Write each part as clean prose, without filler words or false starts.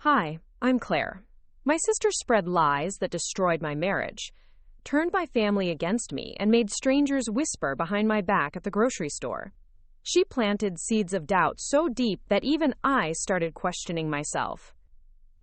Hi, I'm Claire. My sister spread lies that destroyed my marriage, turned my family against me, and made strangers whisper behind my back at the grocery store. She planted seeds of doubt so deep that even I started questioning myself.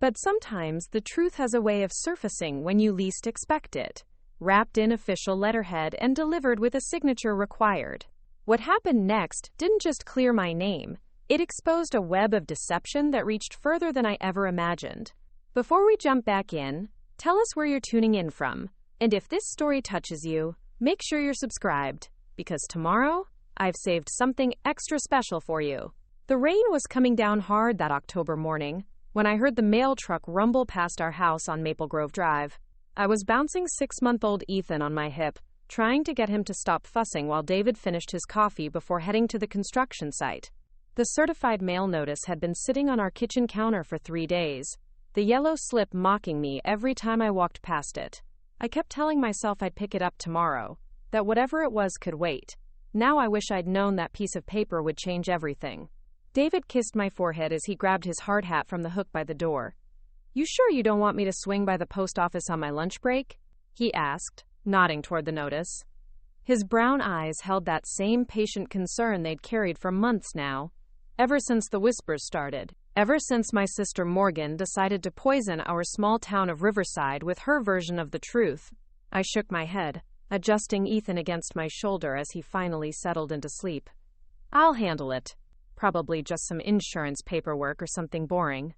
But sometimes the truth has a way of surfacing when you least expect it, wrapped in official letterhead and delivered with a signature required. What happened next didn't just clear my name. It exposed a web of deception that reached further than I ever imagined. Before we jump back in, tell us where you're tuning in from. And if this story touches you, make sure you're subscribed, because tomorrow, I've saved something extra special for you. The rain was coming down hard that October morning when I heard the mail truck rumble past our house on Maple Grove Drive. I was bouncing 6-month-old Ethan on my hip, trying to get him to stop fussing while David finished his coffee before heading to the construction site. The certified mail notice had been sitting on our kitchen counter for 3 days, the yellow slip mocking me every time I walked past it. I kept telling myself I'd pick it up tomorrow, that whatever it was could wait. Now I wish I'd known that piece of paper would change everything. David kissed my forehead as he grabbed his hard hat from the hook by the door. "You sure you don't want me to swing by the post office on my lunch break?" he asked, nodding toward the notice. His brown eyes held that same patient concern they'd carried for months now. Ever since the whispers started, ever since my sister Morgan decided to poison our small town of Riverside with her version of the truth. I shook my head, adjusting Ethan against my shoulder as he finally settled into sleep. "I'll handle it. Probably just some insurance paperwork or something boring."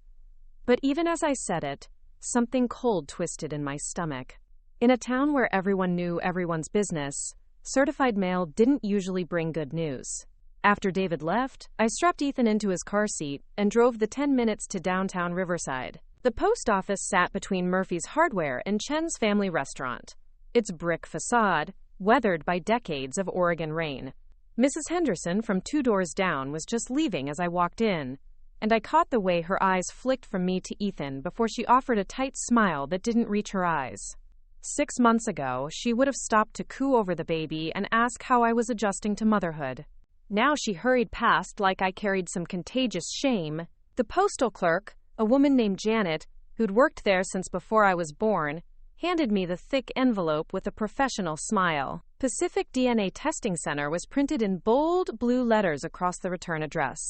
But even as I said it, something cold twisted in my stomach. In a town where everyone knew everyone's business, certified mail didn't usually bring good news. After David left, I strapped Ethan into his car seat and drove the 10 minutes to downtown Riverside. The post office sat between Murphy's Hardware and Chen's Family Restaurant, its brick facade weathered by decades of Oregon rain. Mrs. Henderson from 2 doors down was just leaving as I walked in, and I caught the way her eyes flicked from me to Ethan before she offered a tight smile that didn't reach her eyes. 6 months ago, she would have stopped to coo over the baby and ask how I was adjusting to motherhood. Now she hurried past like I carried some contagious shame. The postal clerk, a woman named Janet, who'd worked there since before I was born, handed me the thick envelope with a professional smile. Pacific DNA Testing Center was printed in bold blue letters across the return address.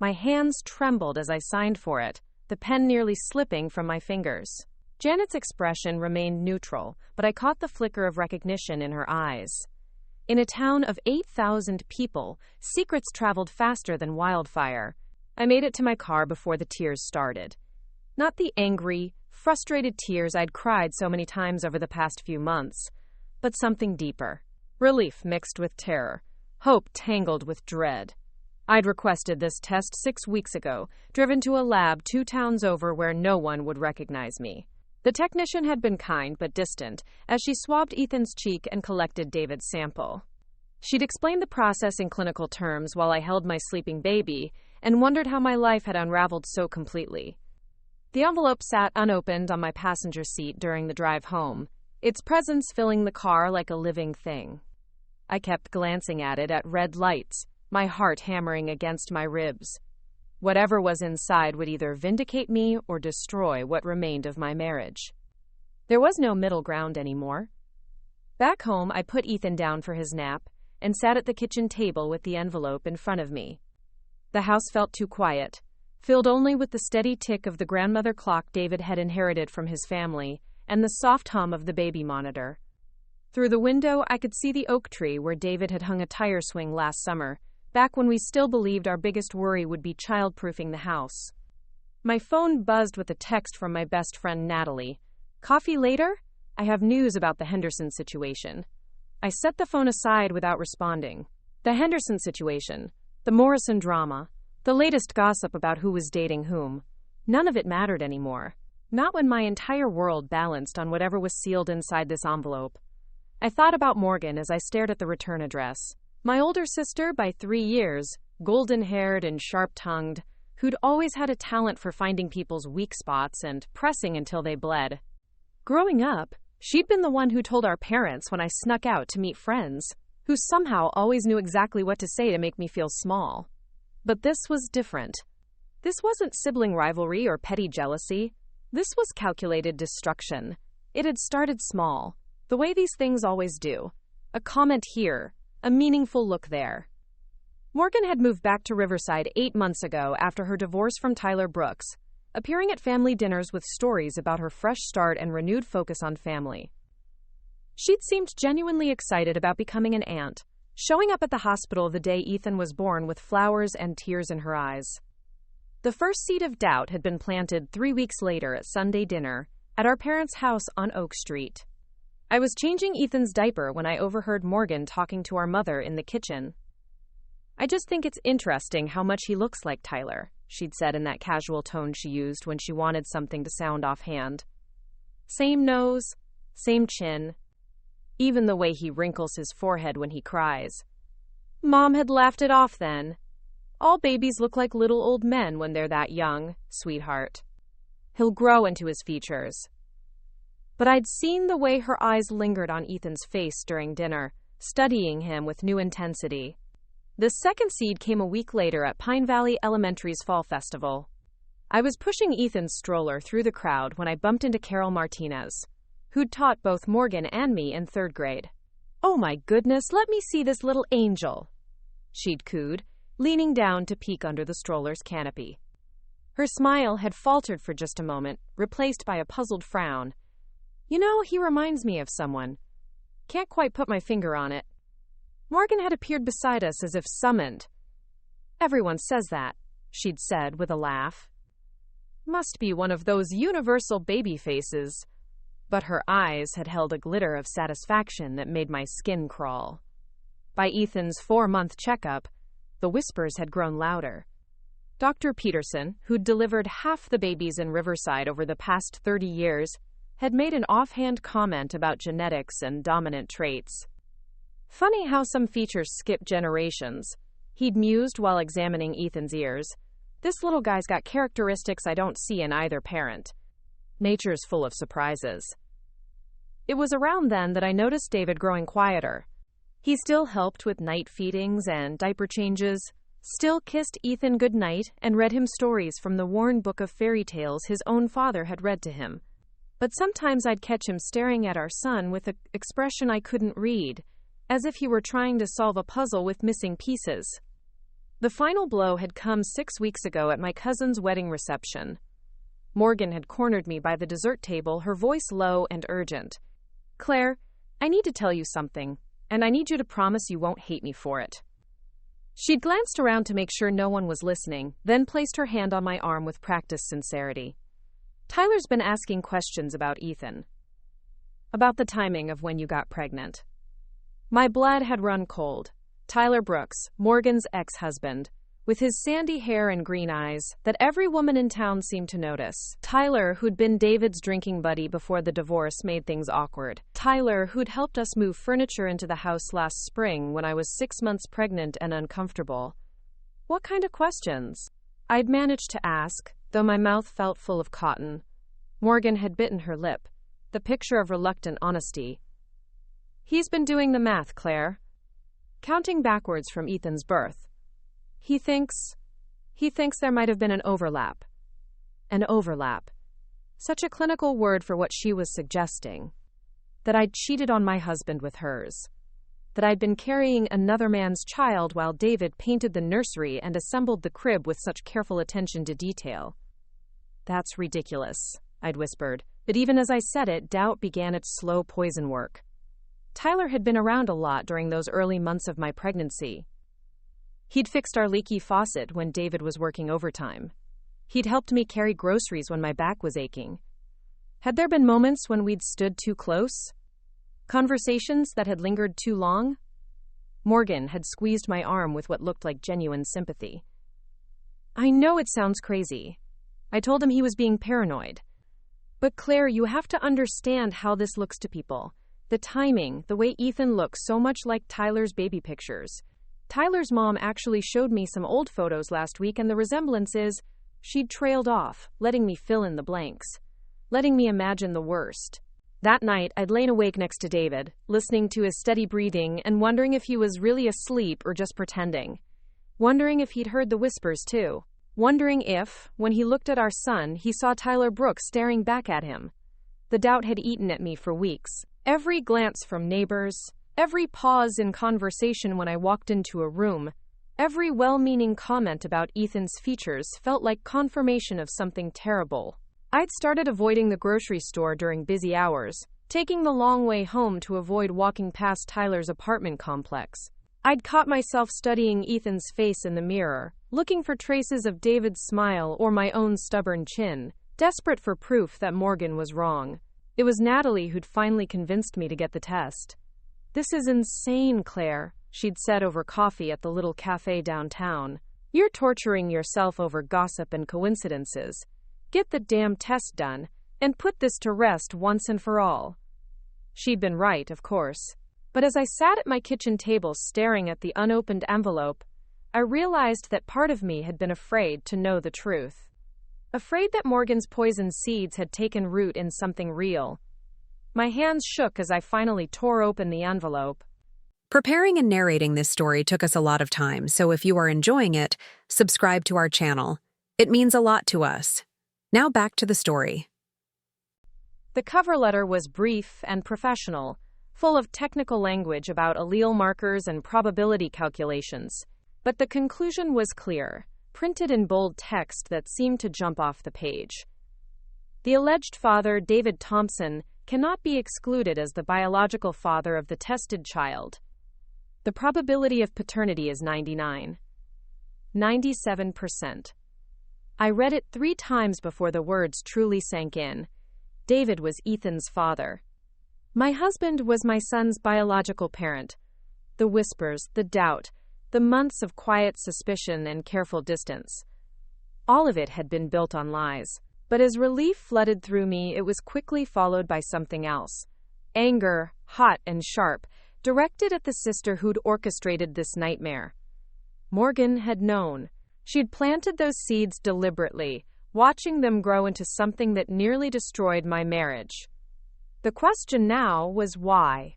My hands trembled as I signed for it, the pen nearly slipping from my fingers. Janet's expression remained neutral, but I caught the flicker of recognition in her eyes. In a town of 8,000 people, secrets traveled faster than wildfire. I made it to my car before the tears started. Not the angry, frustrated tears I'd cried so many times over the past few months, but something deeper. Relief mixed with terror, hope tangled with dread. I'd requested this test 6 weeks ago, driven to a lab 2 towns over where no one would recognize me. The technician had been kind but distant as she swabbed Ethan's cheek and collected David's sample. She'd explained the process in clinical terms while I held my sleeping baby and wondered how my life had unraveled so completely. The envelope sat unopened on my passenger seat during the drive home, its presence filling the car like a living thing. I kept glancing at it at red lights, my heart hammering against my ribs. Whatever was inside would either vindicate me or destroy what remained of my marriage. There was no middle ground anymore. Back home, I put Ethan down for his nap and sat at the kitchen table with the envelope in front of me. The house felt too quiet, filled only with the steady tick of the grandmother clock David had inherited from his family and the soft hum of the baby monitor. Through the window, I could see the oak tree where David had hung a tire swing last summer, back when we still believed our biggest worry would be child-proofing the house. My phone buzzed with a text from my best friend Natalie. "Coffee later? I have news about the Henderson situation." I set the phone aside without responding. The Henderson situation, the Morrison drama, the latest gossip about who was dating whom. None of it mattered anymore. Not when my entire world balanced on whatever was sealed inside this envelope. I thought about Morgan as I stared at the return address. My older sister by 3 years, golden-haired and sharp-tongued, who'd always had a talent for finding people's weak spots and pressing until they bled. Growing up, she'd been the one who told our parents when I snuck out to meet friends, who somehow always knew exactly what to say to make me feel small. But this was different. This wasn't sibling rivalry or petty jealousy. This was calculated destruction. It had started small, the way these things always do. A comment here, a meaningful look there. Morgan had moved back to Riverside 8 months ago after her divorce from Tyler Brooks, appearing at family dinners with stories about her fresh start and renewed focus on family. She'd seemed genuinely excited about becoming an aunt, showing up at the hospital the day Ethan was born with flowers and tears in her eyes. The first seed of doubt had been planted 3 weeks later at Sunday dinner at our parents' house on Oak Street. I was changing Ethan's diaper when I overheard Morgan talking to our mother in the kitchen. "I just think it's interesting how much he looks like Tyler," she'd said in that casual tone she used when she wanted something to sound offhand. "Same nose, same chin, even the way he wrinkles his forehead when he cries." Mom had laughed it off then. "All babies look like little old men when they're that young, sweetheart. He'll grow into his features." But I'd seen the way her eyes lingered on Ethan's face during dinner, studying him with new intensity. The second seed came a week later at Pine Valley Elementary's Fall Festival. I was pushing Ethan's stroller through the crowd when I bumped into Carol Martinez, who'd taught both Morgan and me in 3rd grade. "Oh my goodness, let me see this little angel," she'd cooed, leaning down to peek under the stroller's canopy. Her smile had faltered for just a moment, replaced by a puzzled frown. "You know, he reminds me of someone. Can't quite put my finger on it." Morgan had appeared beside us as if summoned. "Everyone says that," she'd said with a laugh. "Must be one of those universal baby faces." But her eyes had held a glitter of satisfaction that made my skin crawl. By Ethan's 4-month checkup, the whispers had grown louder. Dr. Peterson, who'd delivered half the babies in Riverside over the past 30 years, had made an offhand comment about genetics and dominant traits. "Funny how some features skip generations," he'd mused while examining Ethan's ears. "This little guy's got characteristics I don't see in either parent. Nature's full of surprises." It was around then that I noticed David growing quieter. He still helped with night feedings and diaper changes, still kissed Ethan goodnight and read him stories from the worn book of fairy tales his own father had read to him. But sometimes I'd catch him staring at our son with an expression I couldn't read, as if he were trying to solve a puzzle with missing pieces. The final blow had come 6 weeks ago at my cousin's wedding reception. Morgan had cornered me by the dessert table, her voice low and urgent. "Claire, I need to tell you something, and I need you to promise you won't hate me for it." She'd glanced around to make sure no one was listening, then placed her hand on my arm with practiced sincerity. "Tyler's been asking questions about Ethan. About the timing of when you got pregnant." My blood had run cold. Tyler Brooks, Morgan's ex-husband, with his sandy hair and green eyes that every woman in town seemed to notice. Tyler, who'd been David's drinking buddy before the divorce, made things awkward. Tyler, who'd helped us move furniture into the house last spring when I was 6 months pregnant and uncomfortable. What kind of questions? I'd managed to ask, though my mouth felt full of cotton. Morgan had bitten her lip, the picture of reluctant honesty. "He's been doing the math, Claire. Counting backwards from Ethan's birth. He thinks there might have been an overlap." An overlap. Such a clinical word for what she was suggesting. That I'd cheated on my husband with hers. That I'd been carrying another man's child while David painted the nursery and assembled the crib with such careful attention to detail. "That's ridiculous," I'd whispered, but even as I said it, doubt began its slow poison work. Tyler had been around a lot during those early months of my pregnancy. He'd fixed our leaky faucet when David was working overtime. He'd helped me carry groceries when my back was aching. Had there been moments when we'd stood too close? Conversations that had lingered too long? Morgan had squeezed my arm with what looked like genuine sympathy. "I know it sounds crazy." I told him he was being paranoid. "But Claire, you have to understand how this looks to people. The timing, the way Ethan looks so much like Tyler's baby pictures. Tyler's mom actually showed me some old photos last week, and the resemblance is..." She'd trailed off, letting me fill in the blanks, letting me imagine the worst. That night, I'd lain awake next to David, listening to his steady breathing and wondering if he was really asleep or just pretending. Wondering if he'd heard the whispers, too. wondering if, when he looked at our son, he saw Tyler Brooks staring back at him. The doubt had eaten at me for weeks. Every glance from neighbors, every pause in conversation when I walked into a room, every well-meaning comment about Ethan's features felt like confirmation of something terrible. I'd started avoiding the grocery store during busy hours, taking the long way home to avoid walking past Tyler's apartment complex. I'd caught myself studying Ethan's face in the mirror, looking for traces of David's smile or my own stubborn chin, desperate for proof that Morgan was wrong. It was Natalie who'd finally convinced me to get the test. "This is insane, Claire," she'd said over coffee at the little cafe downtown. "You're torturing yourself over gossip and coincidences. Get the damn test done, and put this to rest once and for all." She'd been right, of course. But as I sat at my kitchen table staring at the unopened envelope, I realized that part of me had been afraid to know the truth. Afraid that Morgan's poison seeds had taken root in something real. My hands shook as I finally tore open the envelope. Preparing and narrating this story took us a lot of time, so if you are enjoying it, subscribe to our channel. It means a lot to us. Now back to the story. The cover letter was brief and professional, full of technical language about allele markers and probability calculations. But the conclusion was clear, printed in bold text that seemed to jump off the page. The alleged father, David Thompson, cannot be excluded as the biological father of the tested child. The probability of paternity is 97%. I read it 3 times before the words truly sank in. David was Ethan's father. My husband was my son's biological parent. The whispers, the doubt, the months of quiet suspicion and careful distance. All of it had been built on lies. But as relief flooded through me, it was quickly followed by something else. Anger, hot and sharp, directed at the sister who'd orchestrated this nightmare. Morgan had known. She'd planted those seeds deliberately, watching them grow into something that nearly destroyed my marriage. The question now was why.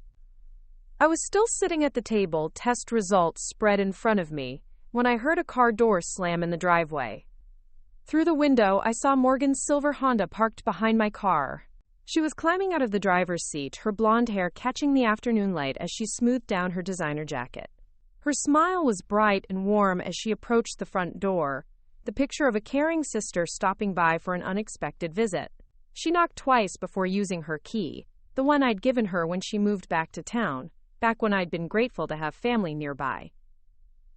I was still sitting at the table, test results spread in front of me, when I heard a car door slam in the driveway. Through the window, I saw Morgan's silver Honda parked behind my car. She was climbing out of the driver's seat, her blonde hair catching the afternoon light as she smoothed down her designer jacket. Her smile was bright and warm as she approached the front door, the picture of a caring sister stopping by for an unexpected visit. She knocked twice before using her key, the one I'd given her when she moved back to town, back when I'd been grateful to have family nearby.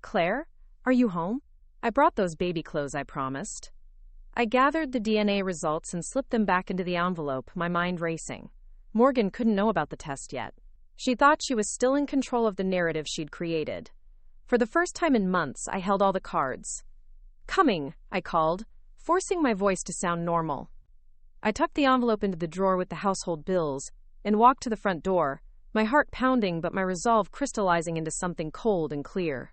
"Claire, are you home? I brought those baby clothes I promised." I gathered the DNA results and slipped them back into the envelope, my mind racing. Morgan couldn't know about the test yet. She thought she was still in control of the narrative she'd created. For the first time in months, I held all the cards. "Coming," I called, forcing my voice to sound normal. I tucked the envelope into the drawer with the household bills and walked to the front door, my heart pounding but my resolve crystallizing into something cold and clear.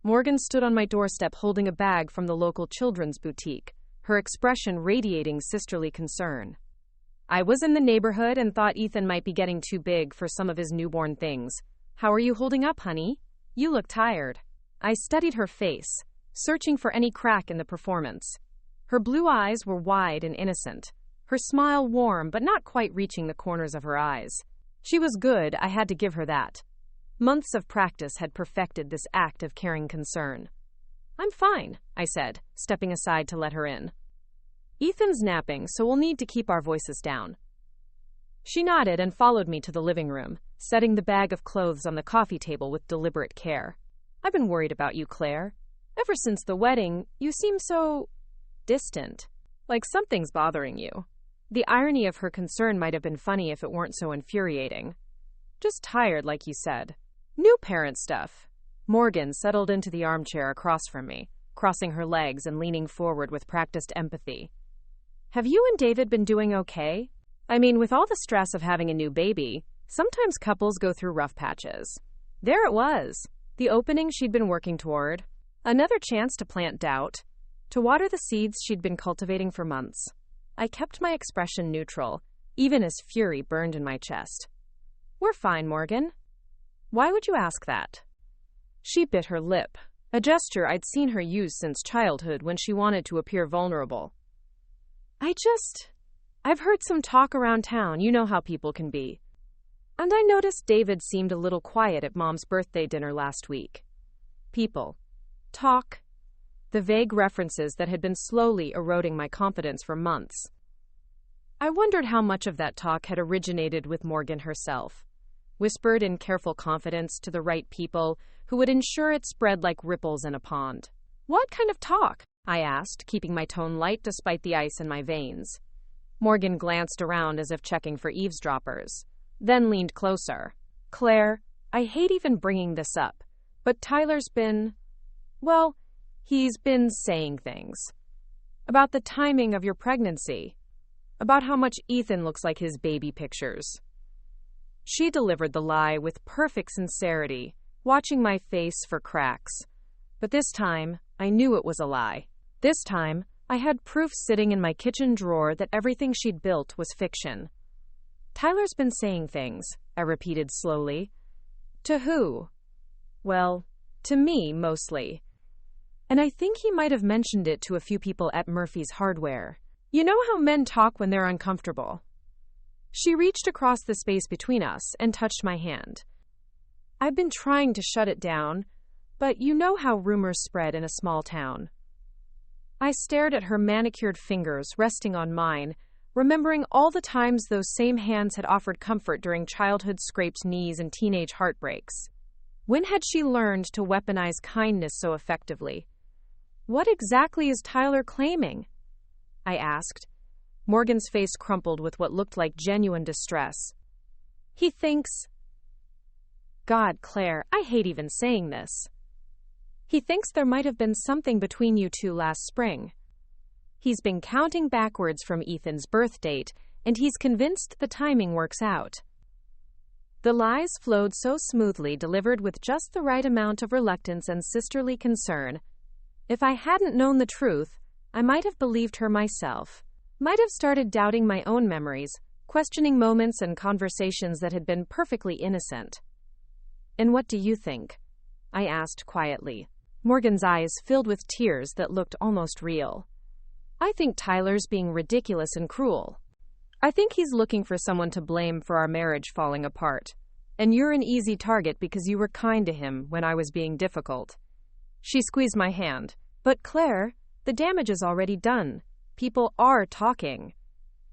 Morgan stood on my doorstep holding a bag from the local children's boutique, her expression radiating sisterly concern. "I was in the neighborhood and thought Ethan might be getting too big for some of his newborn things. How are you holding up, honey? You look tired." I studied her face, searching for any crack in the performance. Her blue eyes were wide and innocent, her smile warm but not quite reaching the corners of her eyes. She was good, I had to give her that. Months of practice had perfected this act of caring concern. "I'm fine," I said, stepping aside to let her in. "Ethan's napping, so we'll need to keep our voices down." She nodded and followed me to the living room, setting the bag of clothes on the coffee table with deliberate care. "I've been worried about you, Claire. Ever since the wedding, you seem so distant, like something's bothering you." The irony of her concern might have been funny if it weren't so infuriating. "Just tired, like you said. New parent stuff." Morgan settled into the armchair across from me, crossing her legs and leaning forward with practiced empathy. "Have you and David been doing okay? I mean, with all the stress of having a new baby, sometimes couples go through rough patches." There it was, the opening she'd been working toward. Another chance to plant doubt, to water the seeds she'd been cultivating for months. I kept my expression neutral, even as fury burned in my chest. "We're fine, Morgan." "Why would you ask that?" She bit her lip, a gesture I'd seen her use since childhood when she wanted to appear vulnerable. I've heard some talk around town, you know how people can be. And I noticed David seemed a little quiet at Mom's birthday dinner last week. People. Talk. The vague references that had been slowly eroding my confidence for months. I wondered how much of that talk had originated with Morgan herself, whispered in careful confidence to the right people who would ensure it spread like ripples in a pond. What kind of talk? I asked, keeping my tone light despite the ice in my veins. Morgan glanced around as if checking for eavesdroppers, then leaned closer. Claire, I hate even bringing this up, but Tyler's he's been saying things. About the timing of your pregnancy. About how much Ethan looks like his baby pictures. She delivered the lie with perfect sincerity, watching my face for cracks. But this time, I knew it was a lie. This time, I had proof sitting in my kitchen drawer that everything she'd built was fiction. Tyler's been saying things, I repeated slowly. To who? Well, to me, mostly. And I think he might have mentioned it to a few people at Murphy's Hardware. You know how men talk when they're uncomfortable? She reached across the space between us and touched my hand. I've been trying to shut it down, but you know how rumors spread in a small town. I stared at her manicured fingers resting on mine, remembering all the times those same hands had offered comfort during childhood scraped knees and teenage heartbreaks. When had she learned to weaponize kindness so effectively? What exactly is Tyler claiming? I asked. Morgan's face crumpled with what looked like genuine distress. He thinks... God, Claire, I hate even saying this. He thinks there might have been something between you two last spring. He's been counting backwards from Ethan's birth date, and he's convinced the timing works out. The lies flowed so smoothly, delivered with just the right amount of reluctance and sisterly concern. If I hadn't known the truth, I might have believed her myself. Might have started doubting my own memories, questioning moments and conversations that had been perfectly innocent. And what do you think? I asked quietly. Morgan's eyes filled with tears that looked almost real. I think Tyler's being ridiculous and cruel. I think he's looking for someone to blame for our marriage falling apart. And you're an easy target because you were kind to him when I was being difficult. She squeezed my hand. But Claire, the damage is already done. People are talking.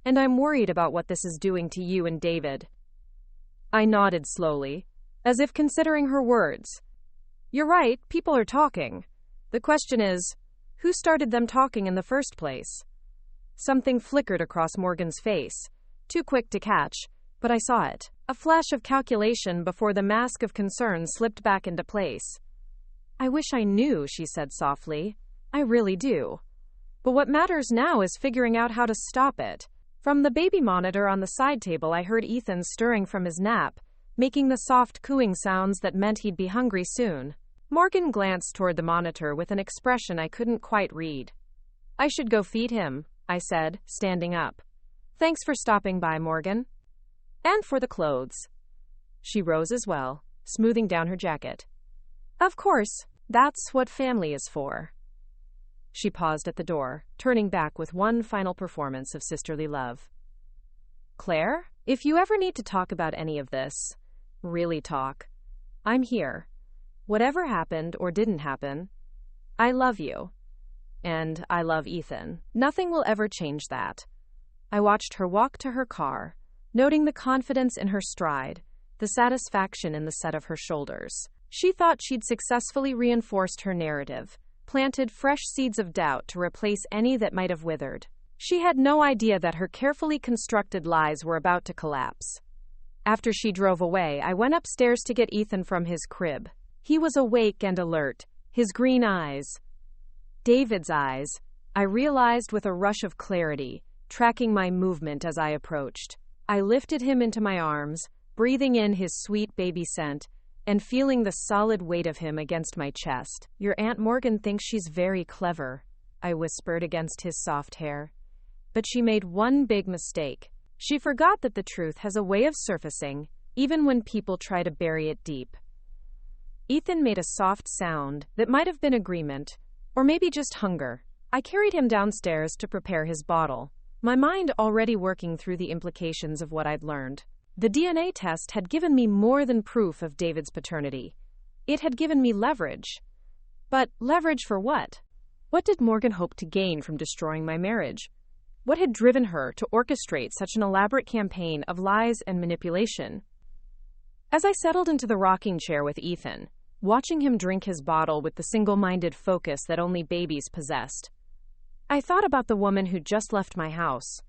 And I'm worried about what this is doing to you and David. I nodded slowly, as if considering her words. You're right, people are talking. The question is, who started them talking in the first place? Something flickered across Morgan's face, too quick to catch, but I saw it. A flash of calculation before the mask of concern slipped back into place. I wish I knew, she said softly. I really do. But what matters now is figuring out how to stop it. From the baby monitor on the side table, I heard Ethan stirring from his nap, making the soft cooing sounds that meant he'd be hungry soon. Morgan glanced toward the monitor with an expression I couldn't quite read. I should go feed him, I said, standing up. Thanks for stopping by, Morgan. And for the clothes. She rose as well, smoothing down her jacket. Of course, that's what family is for. She paused at the door, turning back with one final performance of sisterly love. Claire, if you ever need to talk about any of this, really talk, I'm here. Whatever happened or didn't happen, I love you. And I love Ethan. Nothing will ever change that. I watched her walk to her car, noting the confidence in her stride, the satisfaction in the set of her shoulders. She thought she'd successfully reinforced her narrative, planted fresh seeds of doubt to replace any that might have withered. She had no idea that her carefully constructed lies were about to collapse. After she drove away, I went upstairs to get Ethan from his crib. He was awake and alert, his green eyes. David's eyes, I realized with a rush of clarity, tracking my movement as I approached. I lifted him into my arms, breathing in his sweet baby scent, and feeling the solid weight of him against my chest. Your Aunt Morgan thinks she's very clever, I whispered against his soft hair. But she made one big mistake. She forgot that the truth has a way of surfacing, even when people try to bury it deep. Ethan made a soft sound that might have been agreement, or maybe just hunger. I carried him downstairs to prepare his bottle, my mind already working through the implications of what I'd learned. The DNA test had given me more than proof of David's paternity. It had given me leverage. But leverage for what? What did Morgan hope to gain from destroying my marriage? What had driven her to orchestrate such an elaborate campaign of lies and manipulation? As I settled into the rocking chair with Ethan, watching him drink his bottle with the single-minded focus that only babies possessed, I thought about the woman who'd just left my house.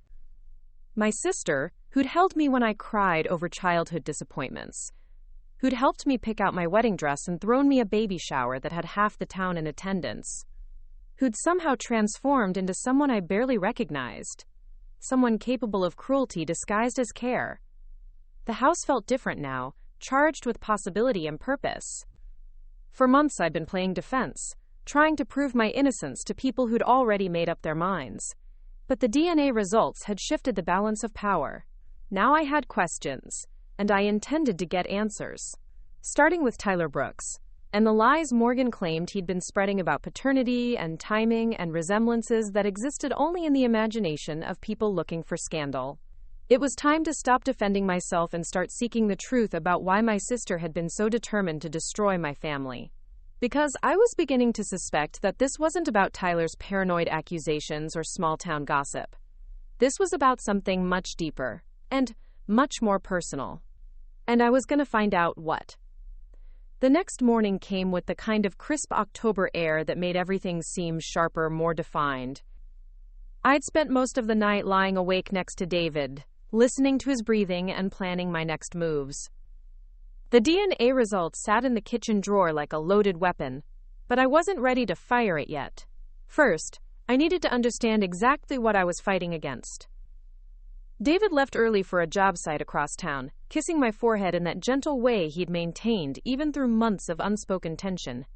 My sister, who'd held me when I cried over childhood disappointments, who'd helped me pick out my wedding dress and thrown me a baby shower that had half the town in attendance, who'd somehow transformed into someone I barely recognized, someone capable of cruelty disguised as care. The house felt different now, charged with possibility and purpose. For months I'd been playing defense, trying to prove my innocence to people who'd already made up their minds. But the DNA results had shifted the balance of power. Now I had questions, and I intended to get answers. Starting with Tyler Brooks, and the lies Morgan claimed he'd been spreading about paternity and timing and resemblances that existed only in the imagination of people looking for scandal. It was time to stop defending myself and start seeking the truth about why my sister had been so determined to destroy my family. Because I was beginning to suspect that this wasn't about Tyler's paranoid accusations or small-town gossip. This was about something much deeper, and much more personal. And I was going to find out what. The next morning came with the kind of crisp October air that made everything seem sharper, more defined. I'd spent most of the night lying awake next to David, listening to his breathing and planning my next moves. The DNA results sat in the kitchen drawer like a loaded weapon, but I wasn't ready to fire it yet. First, I needed to understand exactly what I was fighting against. David left early for a job site across town, kissing my forehead in that gentle way he'd maintained even through months of unspoken tension.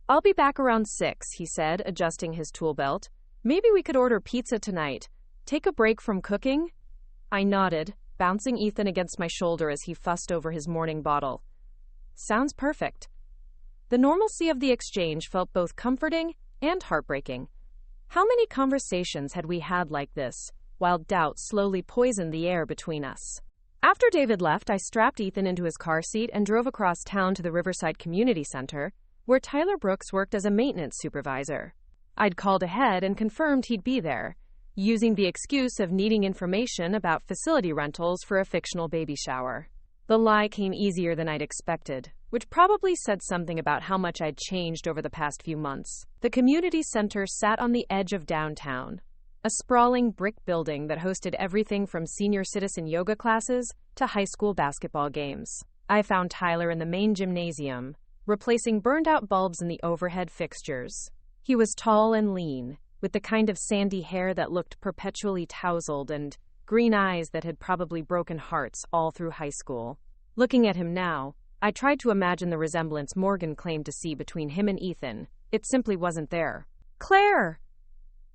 "I'll be back around 6, he said, adjusting his tool belt. "Maybe we could order pizza tonight. Take a break from cooking?" I nodded, bouncing Ethan against my shoulder as he fussed over his morning bottle. "Sounds perfect." The normalcy of the exchange felt both comforting and heartbreaking. How many conversations had we had like this, while doubt slowly poisoned the air between us? After David left, I strapped Ethan into his car seat and drove across town to the Riverside Community Center, where Tyler Brooks worked as a maintenance supervisor. I'd called ahead and confirmed he'd be there, using the excuse of needing information about facility rentals for a fictional baby shower. The lie came easier than I'd expected, which probably said something about how much I'd changed over the past few months. The community center sat on the edge of downtown, a sprawling brick building that hosted everything from senior citizen yoga classes to high school basketball games. I found Tyler in the main gymnasium, replacing burned-out bulbs in the overhead fixtures. He was tall and lean, with the kind of sandy hair that looked perpetually tousled and green eyes that had probably broken hearts all through high school. Looking at him now, I tried to imagine the resemblance Morgan claimed to see between him and Ethan. It simply wasn't there. "Claire!"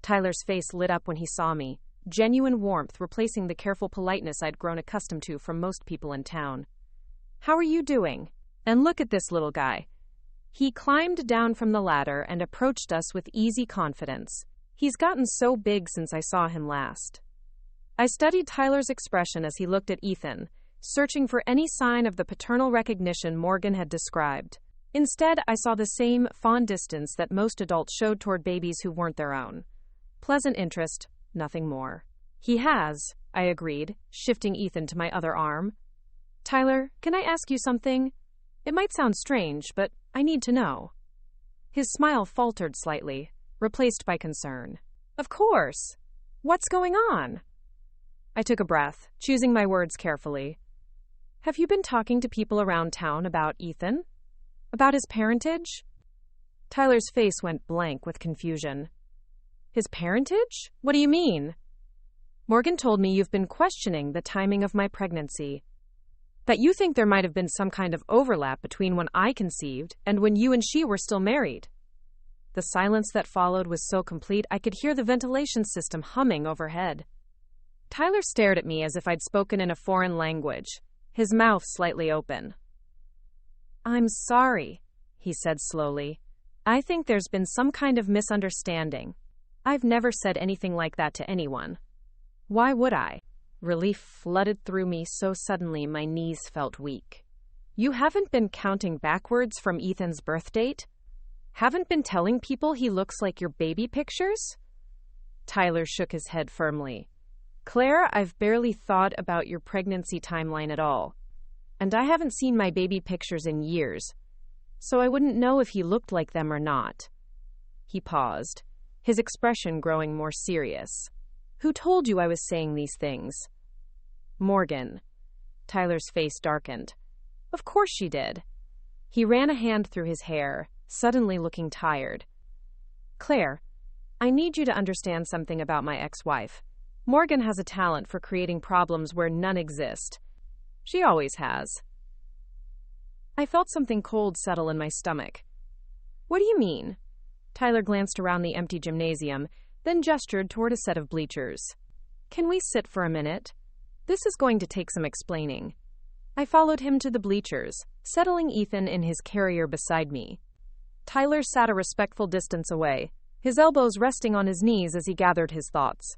Tyler's face lit up when he saw me, genuine warmth replacing the careful politeness I'd grown accustomed to from most people in town. "How are you doing? And look at this little guy." He climbed down from the ladder and approached us with easy confidence. He's gotten so big since I saw him last. I studied Tyler's expression as he looked at Ethan, searching for any sign of the paternal recognition Morgan had described. Instead, I saw the same fond distance that most adults showed toward babies who weren't their own. Pleasant interest, nothing more. "He has," I agreed, shifting Ethan to my other arm. "Tyler, can I ask you something? It might sound strange, but I need to know." His smile faltered slightly, replaced by concern. "Of course. What's going on?" I took a breath, choosing my words carefully. "Have you been talking to people around town about Ethan? About his parentage?" Tyler's face went blank with confusion. "His parentage? What do you mean?" "Morgan told me you've been questioning the timing of my pregnancy. That you think there might have been some kind of overlap between when I conceived and when you and she were still married." The silence that followed was so complete I could hear the ventilation system humming overhead. Tyler stared at me as if I'd spoken in a foreign language, his mouth slightly open. I'm sorry, he said slowly. I think there's been some kind of misunderstanding. I've never said anything like that to anyone. Why would I? Relief flooded through me so suddenly my knees felt weak. You haven't been counting backwards from Ethan's birth date? Haven't been telling people he looks like your baby pictures? Tyler shook his head firmly. Claire, I've barely thought about your pregnancy timeline at all. And I haven't seen my baby pictures in years, so I wouldn't know if he looked like them or not. He paused, his expression growing more serious. Who told you I was saying these things? Morgan. Tyler's face darkened. Of course she did. He ran a hand through his hair, suddenly looking tired. Claire, I need you to understand something about my ex-wife. Morgan has a talent for creating problems where none exist. She always has. I felt something cold settle in my stomach. What do you mean? Tyler glanced around the empty gymnasium, then gestured toward a set of bleachers. Can we sit for a minute? This is going to take some explaining. I followed him to the bleachers, settling Ethan in his carrier beside me. Tyler sat a respectful distance away, his elbows resting on his knees as he gathered his thoughts.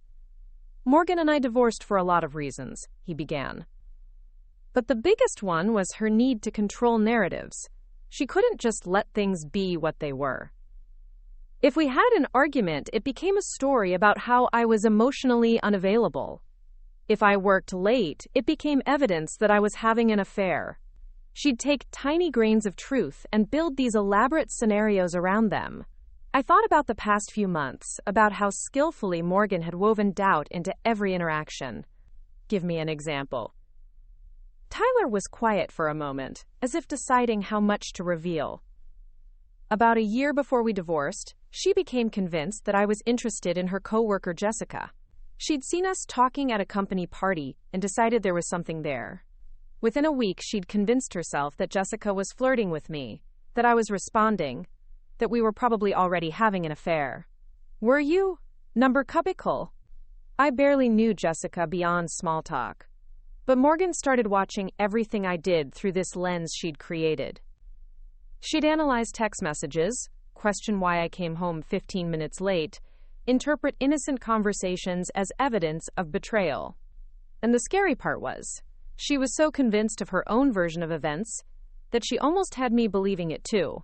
Morgan and I divorced for a lot of reasons, he began. But the biggest one was her need to control narratives. She couldn't just let things be what they were. If we had an argument, it became a story about how I was emotionally unavailable. If I worked late, it became evidence that I was having an affair. She'd take tiny grains of truth and build these elaborate scenarios around them. I thought about the past few months, about how skillfully Morgan had woven doubt into every interaction. Give me an example. Tyler was quiet for a moment, as if deciding how much to reveal. About a year before we divorced, she became convinced that I was interested in her coworker Jessica. She'd seen us talking at a company party and decided there was something there. Within a week, she'd convinced herself that Jessica was flirting with me, that I was responding, that we were probably already having an affair. Were you? Number cubicle. I barely knew Jessica beyond small talk. But Morgan started watching everything I did through this lens she'd created. She'd analyze text messages, question why I came home 15 minutes late, interpret innocent conversations as evidence of betrayal. And the scary part was, she was so convinced of her own version of events that she almost had me believing it too.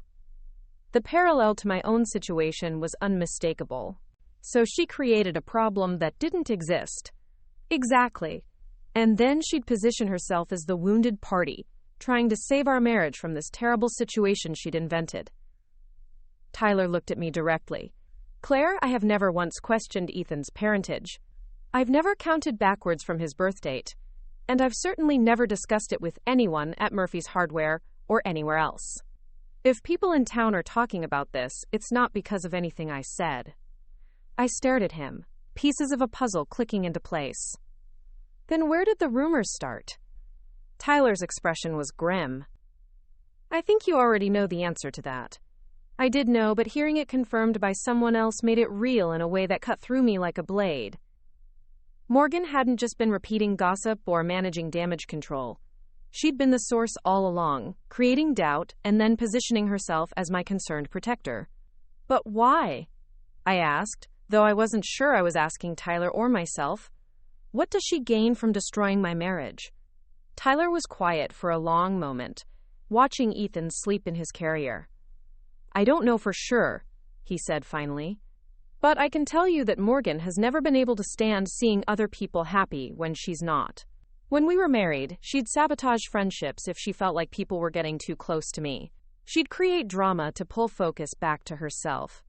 The parallel to my own situation was unmistakable. So she created a problem that didn't exist. Exactly. And then she'd position herself as the wounded party, trying to save our marriage from this terrible situation she'd invented. Tyler looked at me directly. Claire, I have never once questioned Ethan's parentage. I've never counted backwards from his birth date. And I've certainly never discussed it with anyone at Murphy's Hardware or anywhere else. If people in town are talking about this, it's not because of anything I said. I stared at him, pieces of a puzzle clicking into place. Then where did the rumors start? Tyler's expression was grim. I think you already know the answer to that. I did know, but hearing it confirmed by someone else made it real in a way that cut through me like a blade. Morgan hadn't just been repeating gossip or managing damage control. She'd been the source all along, creating doubt and then positioning herself as my concerned protector. But why? I asked, though I wasn't sure I was asking Tyler or myself. What does she gain from destroying my marriage? Tyler was quiet for a long moment, watching Ethan sleep in his carrier. I don't know for sure, he said finally. But I can tell you that Morgan has never been able to stand seeing other people happy when she's not. When we were married, she'd sabotage friendships if she felt like people were getting too close to me. She'd create drama to pull focus back to herself.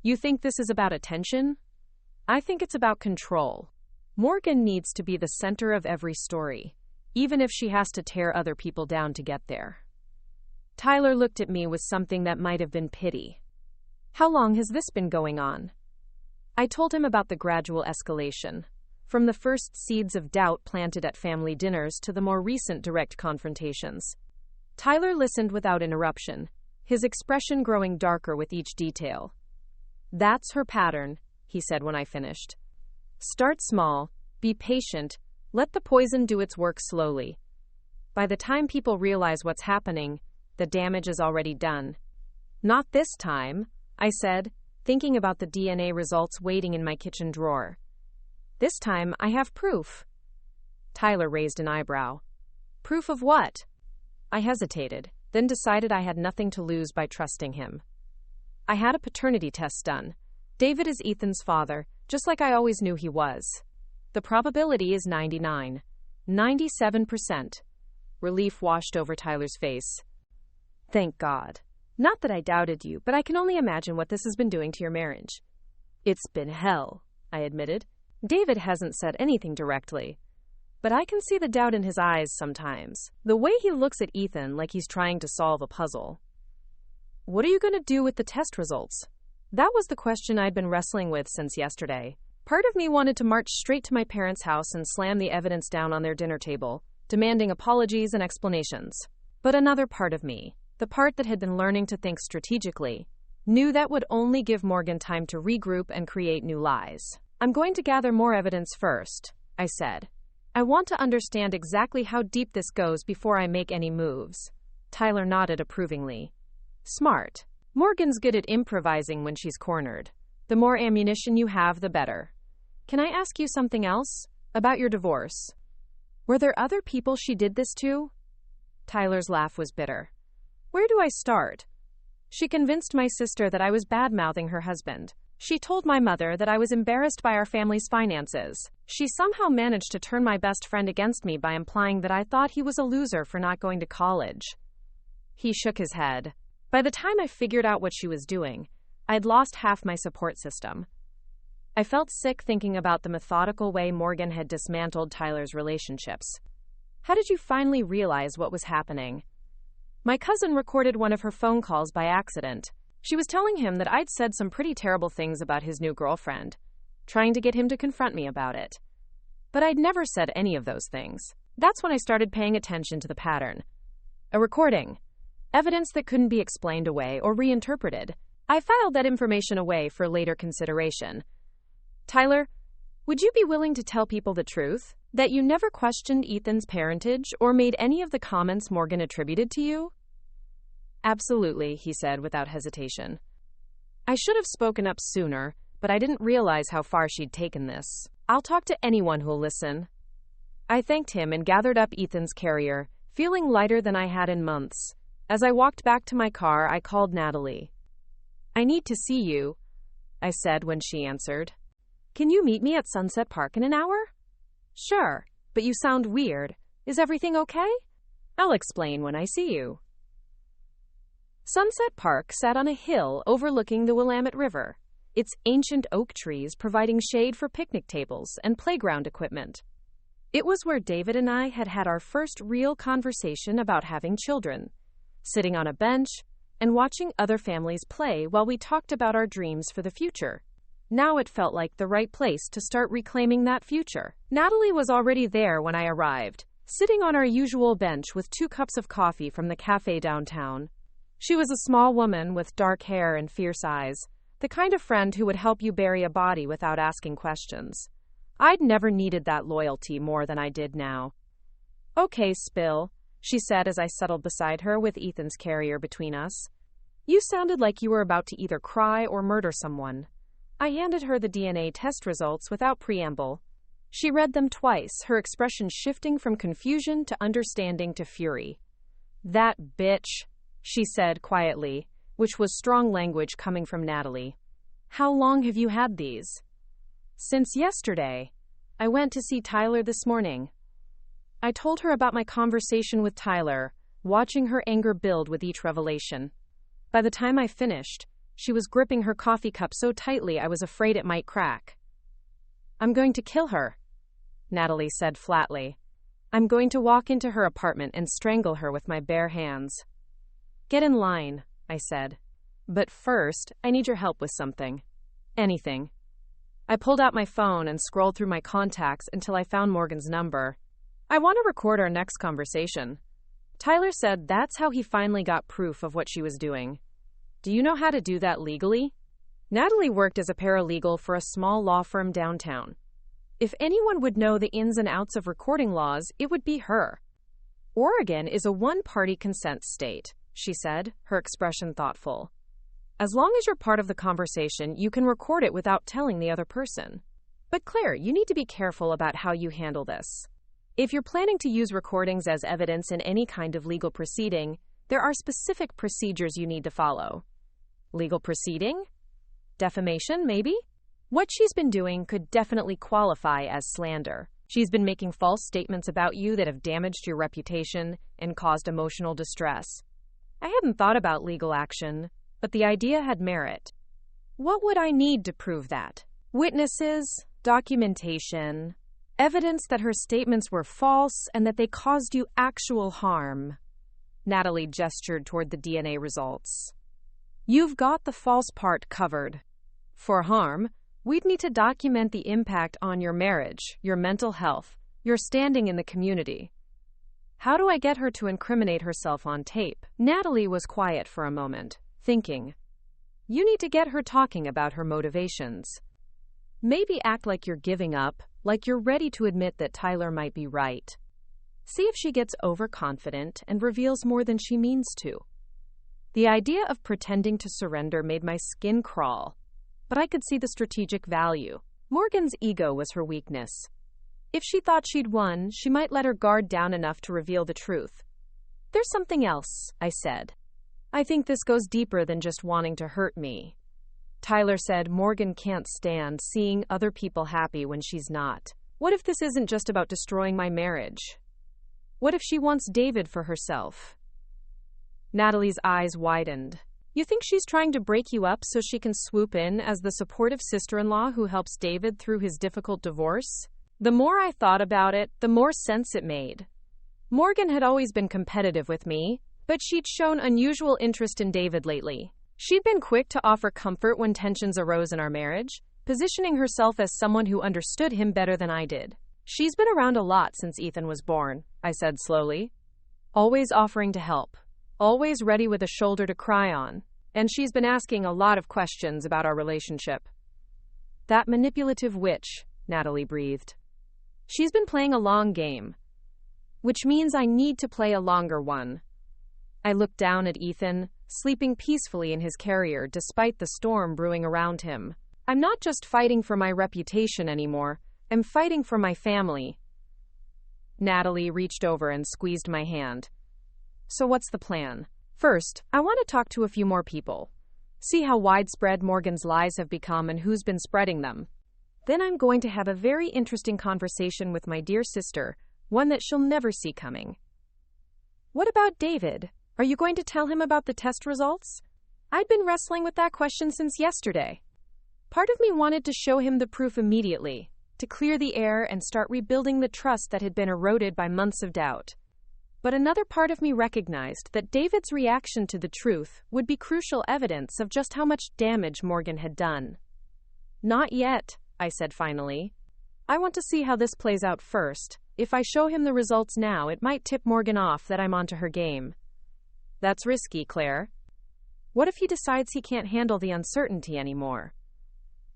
You think this is about attention? I think it's about control. Morgan needs to be the center of every story, even if she has to tear other people down to get there. Tyler looked at me with something that might have been pity. How long has this been going on? I told him about the gradual escalation, from the first seeds of doubt planted at family dinners to the more recent direct confrontations. Tyler listened without interruption, his expression growing darker with each detail. That's her pattern, he said when I finished. Start small, be patient, let the poison do its work slowly. By the time people realize what's happening, The damage is already done. Not this time, I said, thinking about the DNA results waiting in my kitchen drawer. This time, I have proof. Tyler raised an eyebrow. Proof of what? I hesitated, then decided I had nothing to lose by trusting him. I had a paternity test done. David is Ethan's father, just like I always knew he was. The probability is 99. 97%. Relief washed over Tyler's face. Thank God. Not that I doubted you, but I can only imagine what this has been doing to your marriage. It's been hell, I admitted. David hasn't said anything directly, but I can see the doubt in his eyes sometimes. The way he looks at Ethan like he's trying to solve a puzzle. What are you going to do with the test results? That was the question I'd been wrestling with since yesterday. Part of me wanted to march straight to my parents' house and slam the evidence down on their dinner table, demanding apologies and explanations. But another part of me, the part that had been learning to think strategically, knew that would only give Morgan time to regroup and create new lies. I'm going to gather more evidence first, I said. I want to understand exactly how deep this goes before I make any moves. Tyler nodded approvingly. Smart. Morgan's good at improvising when she's cornered. The more ammunition you have, the better. Can I ask you something else? About your divorce. Were there other people she did this to? Tyler's laugh was bitter. Where do I start? She convinced my sister that I was bad-mouthing her husband. She told my mother that I was embarrassed by our family's finances. She somehow managed to turn my best friend against me by implying that I thought he was a loser for not going to college. He shook his head. By the time I figured out what she was doing, I'd lost half my support system. I felt sick thinking about the methodical way Morgan had dismantled Tyler's relationships. How did you finally realize what was happening? My cousin recorded one of her phone calls by accident. She was telling him that I'd said some pretty terrible things about his new girlfriend, trying to get him to confront me about it. But I'd never said any of those things. That's when I started paying attention to the pattern. A recording. Evidence that couldn't be explained away or reinterpreted. I filed that information away for later consideration. Tyler, would you be willing to tell people the truth? That you never questioned Ethan's parentage or made any of the comments Morgan attributed to you? Absolutely, he said without hesitation. I should have spoken up sooner, but I didn't realize how far she'd taken this. I'll talk to anyone who'll listen. I thanked him and gathered up Ethan's carrier, feeling lighter than I had in months. As I walked back to my car, I called Natalie. I need to see you, I said when she answered. Can you meet me at Sunset Park in an hour? Sure, but you sound weird. Is everything okay? I'll explain when I see you. Sunset Park sat on a hill overlooking the Willamette River, its ancient oak trees providing shade for picnic tables and playground equipment. It was where David and I had had our first real conversation about having children, sitting on a bench and watching other families play while we talked about our dreams for the future. Now it felt like the right place to start reclaiming that future. Natalie was already there when I arrived, sitting on our usual bench with 2 cups of coffee from the cafe downtown. She was a small woman with dark hair and fierce eyes, the kind of friend who would help you bury a body without asking questions. I'd never needed that loyalty more than I did now. Okay, Spill, she said as I settled beside her with Ethan's carrier between us. You sounded like you were about to either cry or murder someone. I handed her the DNA test results without preamble. She read them twice, her expression shifting from confusion to understanding to fury. That bitch, she said quietly, which was strong language coming from Natalie. How long have you had these? Since yesterday. I went to see Tyler this morning. I told her about my conversation with Tyler, watching her anger build with each revelation. By the time I finished, she was gripping her coffee cup so tightly I was afraid it might crack. I'm going to kill her, Natalie said flatly. I'm going to walk into her apartment and strangle her with my bare hands. Get in line, I said. But first, I need your help with something. Anything. I pulled out my phone and scrolled through my contacts until I found Morgan's number. I want to record our next conversation. Tyler said that's how he finally got proof of what she was doing. Do you know how to do that legally? Natalie worked as a paralegal for a small law firm downtown. If anyone would know the ins and outs of recording laws, it would be her. Oregon is a one-party consent state. she said, her expression thoughtful. As long as you're part of the conversation, you can record it without telling the other person. But Claire, you need to be careful about how you handle this. If you're planning to use recordings as evidence in any kind of legal proceeding, there are specific procedures you need to follow. Legal proceeding? Defamation, maybe? What she's been doing could definitely qualify as slander. She's been making false statements about you that have damaged your reputation and caused emotional distress. I hadn't thought about legal action, but the idea had merit. What would I need to prove that? Witnesses, documentation, evidence that her statements were false and that they caused you actual harm. Natalie gestured toward the DNA results. You've got the false part covered. For harm, we'd need to document the impact on your marriage, your mental health, your standing in the community. How do I get her to incriminate herself on tape? Natalie was quiet for a moment, thinking. You need to get her talking about her motivations. Maybe act like you're giving up, like you're ready to admit that Tyler might be right. See if she gets overconfident and reveals more than she means to. The idea of pretending to surrender made my skin crawl, but I could see the strategic value. Morgan's ego was her weakness. If she thought she'd won, she might let her guard down enough to reveal the truth. There's something else, I said. I think this goes deeper than just wanting to hurt me. Tyler said Morgan can't stand seeing other people happy when she's not. What if this isn't just about destroying my marriage? What if she wants David for herself? Natalie's eyes widened. You think she's trying to break you up so she can swoop in as the supportive sister-in-law who helps David through his difficult divorce? The more I thought about it, the more sense it made. Morgan had always been competitive with me, but she'd shown unusual interest in David lately. She'd been quick to offer comfort when tensions arose in our marriage, positioning herself as someone who understood him better than I did. She's been around a lot since Ethan was born, I said slowly. Always offering to help. Always ready with a shoulder to cry on. And she's been asking a lot of questions about our relationship. That manipulative witch, Natalie breathed. She's been playing a long game, which means I need to play a longer one. I looked down at Ethan, sleeping peacefully in his carrier despite the storm brewing around him. I'm not just fighting for my reputation anymore, I'm fighting for my family. Natalie reached over and squeezed my hand. So what's the plan? First, I want to talk to a few more people. See how widespread Morgan's lies have become and who's been spreading them. Then I'm going to have a very interesting conversation with my dear sister, one that she'll never see coming. What about David? Are you going to tell him about the test results? I'd been wrestling with that question since yesterday. Part of me wanted to show him the proof immediately, to clear the air and start rebuilding the trust that had been eroded by months of doubt. But another part of me recognized that David's reaction to the truth would be crucial evidence of just how much damage Morgan had done. Not yet, I said finally. I want to see how this plays out first. If I show him the results now, it might tip Morgan off that I'm onto her game. That's risky, Claire. What if he decides he can't handle the uncertainty anymore?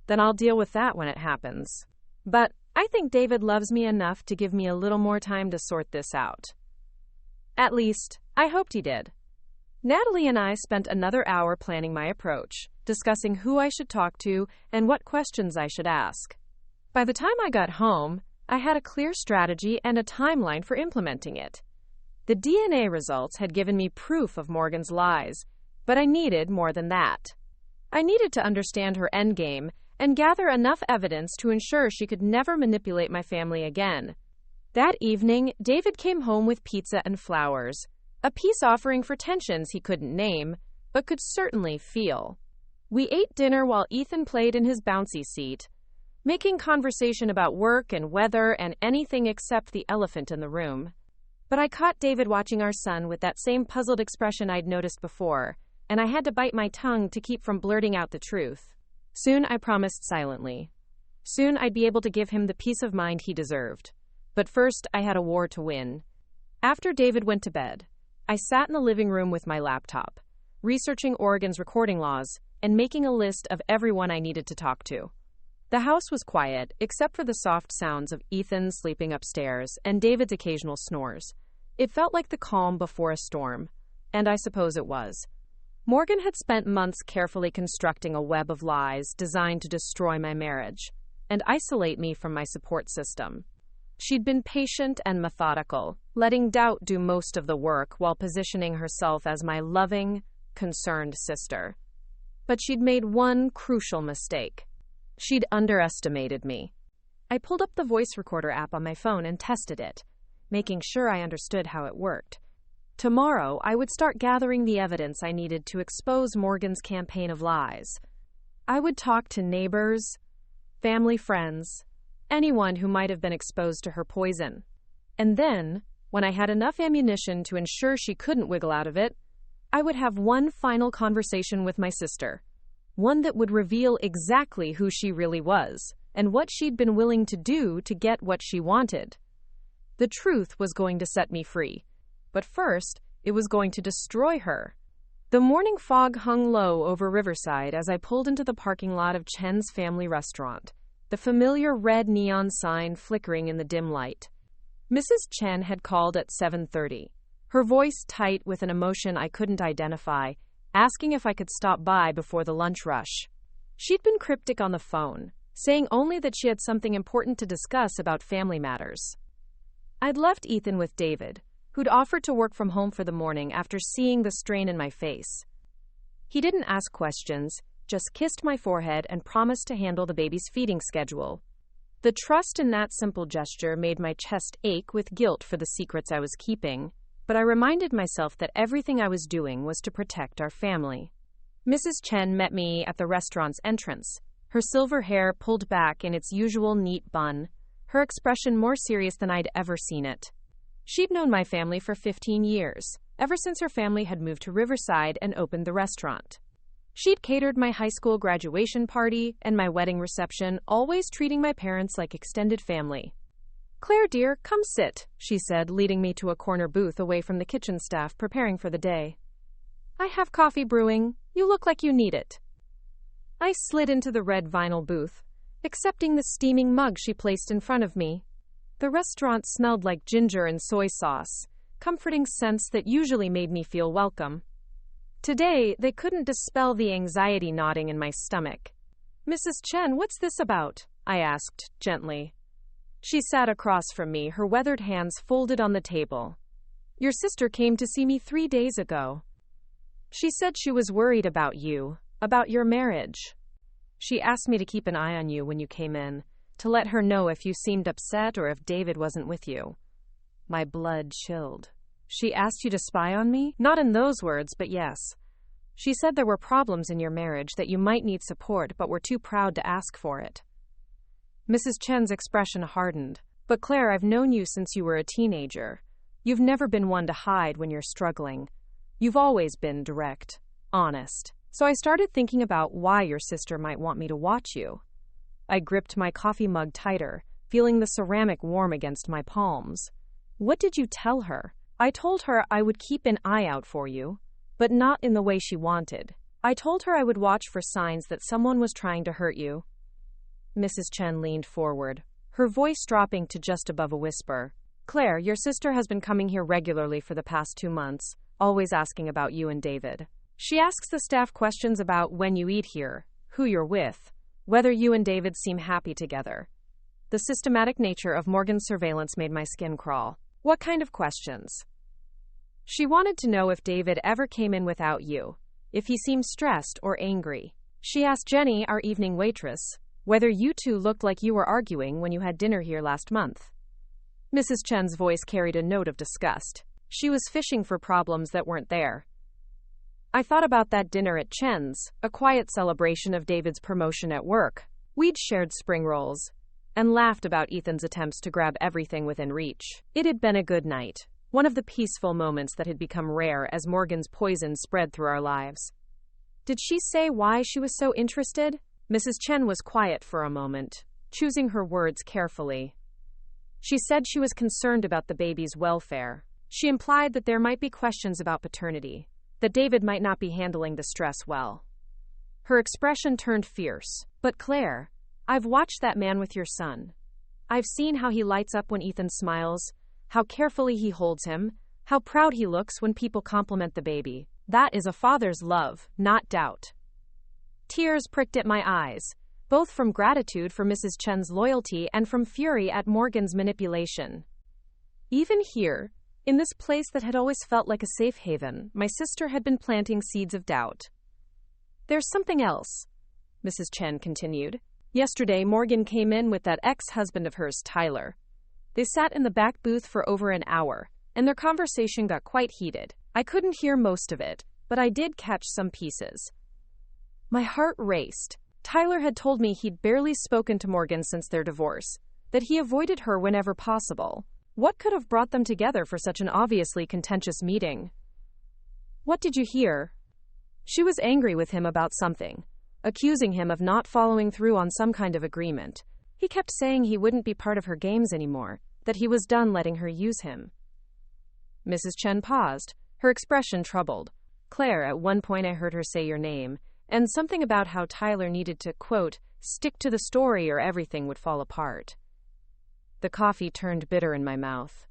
Then I'll deal with that when it happens. But I think David loves me enough to give me a little more time to sort this out. At least, I hoped he did. Natalie and I spent another hour planning my approach, discussing who I should talk to and what questions I should ask. By the time I got home, I had a clear strategy and a timeline for implementing it. The DNA results had given me proof of Morgan's lies, but I needed more than that. I needed to understand her endgame and gather enough evidence to ensure she could never manipulate my family again. That evening, David came home with pizza and flowers, a peace offering for tensions he couldn't name, but could certainly feel. We ate dinner while Ethan played in his bouncy seat, making conversation about work and weather and anything except the elephant in the room. But I caught David watching our son with that same puzzled expression I'd noticed before, and I had to bite my tongue to keep from blurting out the truth. Soon, I promised silently. Soon, I'd be able to give him the peace of mind he deserved. But first, I had a war to win. After David went to bed, I sat in the living room with my laptop, researching Oregon's recording laws and making a list of everyone I needed to talk to. The house was quiet, except for the soft sounds of Ethan sleeping upstairs and David's occasional snores. It felt like the calm before a storm, And I suppose it was. Morgan had spent months carefully constructing a web of lies designed to destroy my marriage and isolate me from my support system. She'd been patient and methodical, letting doubt do most of the work while positioning herself as my loving, concerned sister. But she'd made one crucial mistake. She'd underestimated me. I pulled up the voice recorder app on my phone and tested it, making sure I understood how it worked. Tomorrow, I would start gathering the evidence I needed to expose Morgan's campaign of lies. I would talk to neighbors, family friends, anyone who might have been exposed to her poison. And then, when I had enough ammunition to ensure she couldn't wiggle out of it, I would have one final conversation with my sister, one that would reveal exactly who she really was and what she'd been willing to do to get what she wanted. The truth was going to set me free, but first, it was going to destroy her. The morning fog hung low over Riverside as I pulled into the parking lot of Chen's family restaurant, the familiar red neon sign flickering in the dim light. Mrs. Chen had called at 7:30, her voice tight with an emotion I couldn't identify, asking if I could stop by before the lunch rush. She'd been cryptic on the phone, saying only that she had something important to discuss about family matters. I'd left Ethan with David, who'd offered to work from home for the morning after seeing the strain in my face. He didn't ask questions, just kissed my forehead and promised to handle the baby's feeding schedule. The trust in that simple gesture made my chest ache with guilt for the secrets I was keeping, but I reminded myself that everything I was doing was to protect our family. Mrs. Chen met me at the restaurant's entrance, her silver hair pulled back in its usual neat bun, her expression more serious than I'd ever seen it. She'd known my family for 15 years, ever since her family had moved to Riverside and opened the restaurant. She'd catered my high school graduation party and my wedding reception, always treating my parents like extended family. "Claire, dear, come sit," she said, leading me to a corner booth away from the kitchen staff preparing for the day. "I have coffee brewing. You look like you need it." I slid into the red vinyl booth, accepting the steaming mug she placed in front of me. The restaurant smelled like ginger and soy sauce, comforting scents that usually made me feel welcome. Today, they couldn't dispel the anxiety gnawing in my stomach. "Mrs. Chen, what's this about?" I asked, gently. She sat across from me, her weathered hands folded on the table. "Your sister came to see me 3 days ago. She said she was worried about you, about your marriage. She asked me to keep an eye on you when you came in, to let her know if you seemed upset or if David wasn't with you." My blood chilled. "She asked you to spy on me?" "Not in those words, but yes. She said there were problems in your marriage, that you might need support but were too proud to ask for it." Mrs. Chen's expression hardened. "But Claire, I've known you since you were a teenager. You've never been one to hide when you're struggling. You've always been direct, honest. So I started thinking about why your sister might want me to watch you." I gripped my coffee mug tighter, feeling the ceramic warm against my palms. "What did you tell her?" "I told her I would keep an eye out for you, but not in the way she wanted. I told her I would watch for signs that someone was trying to hurt you." Mrs. Chen leaned forward, her voice dropping to just above a whisper. "Claire, your sister has been coming here regularly for the past 2 months, always asking about you and David. She asks the staff questions about when you eat here, who you're with, whether you and David seem happy together." The systematic nature of Morgan's surveillance made my skin crawl. "What kind of questions?" "She wanted to know if David ever came in without you, if he seemed stressed or angry. She asked Jenny, our evening waitress, whether you two looked like you were arguing when you had dinner here last month." Mrs. Chen's voice carried a note of disgust. She was fishing for problems that weren't there. "I thought about that dinner at Chen's, a quiet celebration of David's promotion at work. We'd shared spring rolls and laughed about Ethan's attempts to grab everything within reach. It had been a good night, one of the peaceful moments that had become rare as Morgan's poison spread through our lives." "Did she say why she was so interested?" Mrs. Chen was quiet for a moment, choosing her words carefully. "She said she was concerned about the baby's welfare. She implied that there might be questions about paternity, that David might not be handling the stress well." Her expression turned fierce. "But Claire, I've watched that man with your son. I've seen how he lights up when Ethan smiles, how carefully he holds him, How proud he looks when people compliment the baby. That is a father's love, not doubt. Tears pricked at my eyes, both from gratitude for Mrs. Chen's loyalty and from fury at Morgan's manipulation. Even here, in this place that had always felt like a safe haven, my sister had been planting seeds of doubt. There's something else, Mrs. Chen continued. Yesterday, Morgan came in with that ex-husband of hers, Tyler. They sat in the back booth for over an hour, and their conversation got quite heated. I couldn't hear most of it, but I did catch some pieces. My heart raced. Tyler had told me he'd barely spoken to Morgan since their divorce, that he avoided her whenever possible. What could have brought them together for such an obviously contentious meeting? What did you hear? She was angry with him about something, accusing him of not following through on some kind of agreement. He kept saying he wouldn't be part of her games anymore, that he was done letting her use him. Mrs. Chen paused, her expression troubled. Claire, at one point I heard her say your name, and something about how Tyler needed to, quote, stick to the story or everything would fall apart. The coffee turned bitter in my mouth.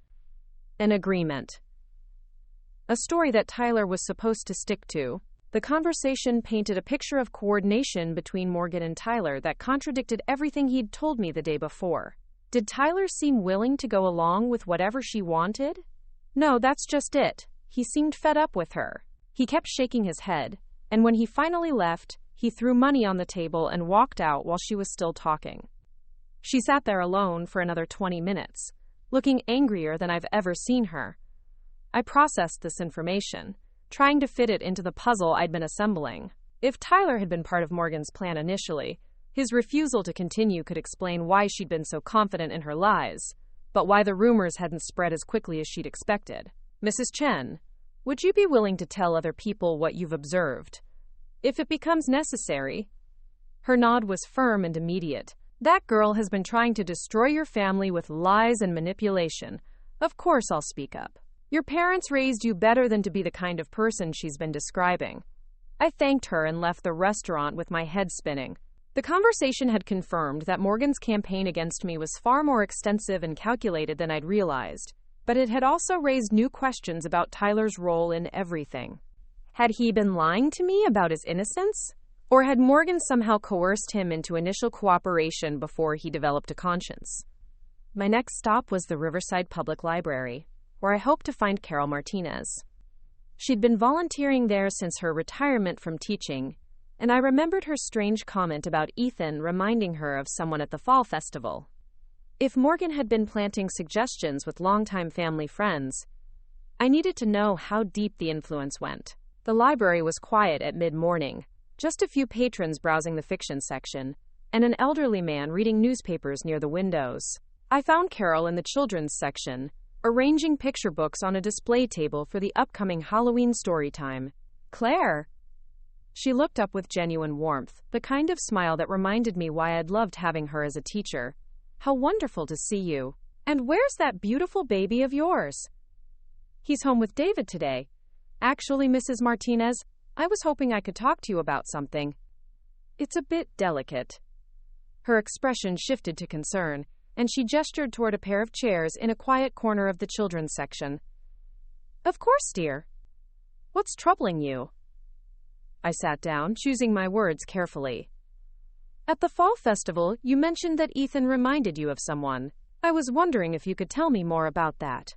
An agreement. A story that Tyler was supposed to stick to. The conversation painted a picture of coordination between Morgan and Tyler that contradicted everything he'd told me the day before. Did Tyler seem willing to go along with whatever she wanted? No, that's just it. He seemed fed up with her. He kept shaking his head, and when he finally left, he threw money on the table and walked out while she was still talking. She sat there alone for another 20 minutes, looking angrier than I've ever seen her. I processed this information, trying to fit it into the puzzle I'd been assembling. If Tyler had been part of Morgan's plan initially, his refusal to continue could explain why she'd been so confident in her lies, but why the rumors hadn't spread as quickly as she'd expected. Mrs. Chen, would you be willing to tell other people what you've observed, if it becomes necessary? Her nod was firm and immediate. That girl has been trying to destroy your family with lies and manipulation. Of course I'll speak up. Your parents raised you better than to be the kind of person she's been describing. I thanked her and left the restaurant with my head spinning. The conversation had confirmed that Morgan's campaign against me was far more extensive and calculated than I'd realized, but it had also raised new questions about Tyler's role in everything. Had he been lying to me about his innocence? Or had Morgan somehow coerced him into initial cooperation before he developed a conscience? My next stop was the Riverside Public Library, where I hoped to find Carol Martinez. She'd been volunteering there since her retirement from teaching, and I remembered her strange comment about Ethan reminding her of someone at the fall festival. If Morgan had been planting suggestions with longtime family friends, I needed to know how deep the influence went. The library was quiet at mid-morning, just a few patrons browsing the fiction section, and an elderly man reading newspapers near the windows. I found Carol in the children's section, arranging picture books on a display table for the upcoming Halloween story time. Claire! She looked up with genuine warmth, the kind of smile that reminded me why I'd loved having her as a teacher. How wonderful to see you. And where's that beautiful baby of yours? He's home with David today. Actually, Mrs. Martinez, I was hoping I could talk to you about something. It's a bit delicate. Her expression shifted to concern, and she gestured toward a pair of chairs in a quiet corner of the children's section. Of course, dear. What's troubling you? I sat down, choosing my words carefully. At the fall festival, you mentioned that Ethan reminded you of someone. I was wondering if you could tell me more about that.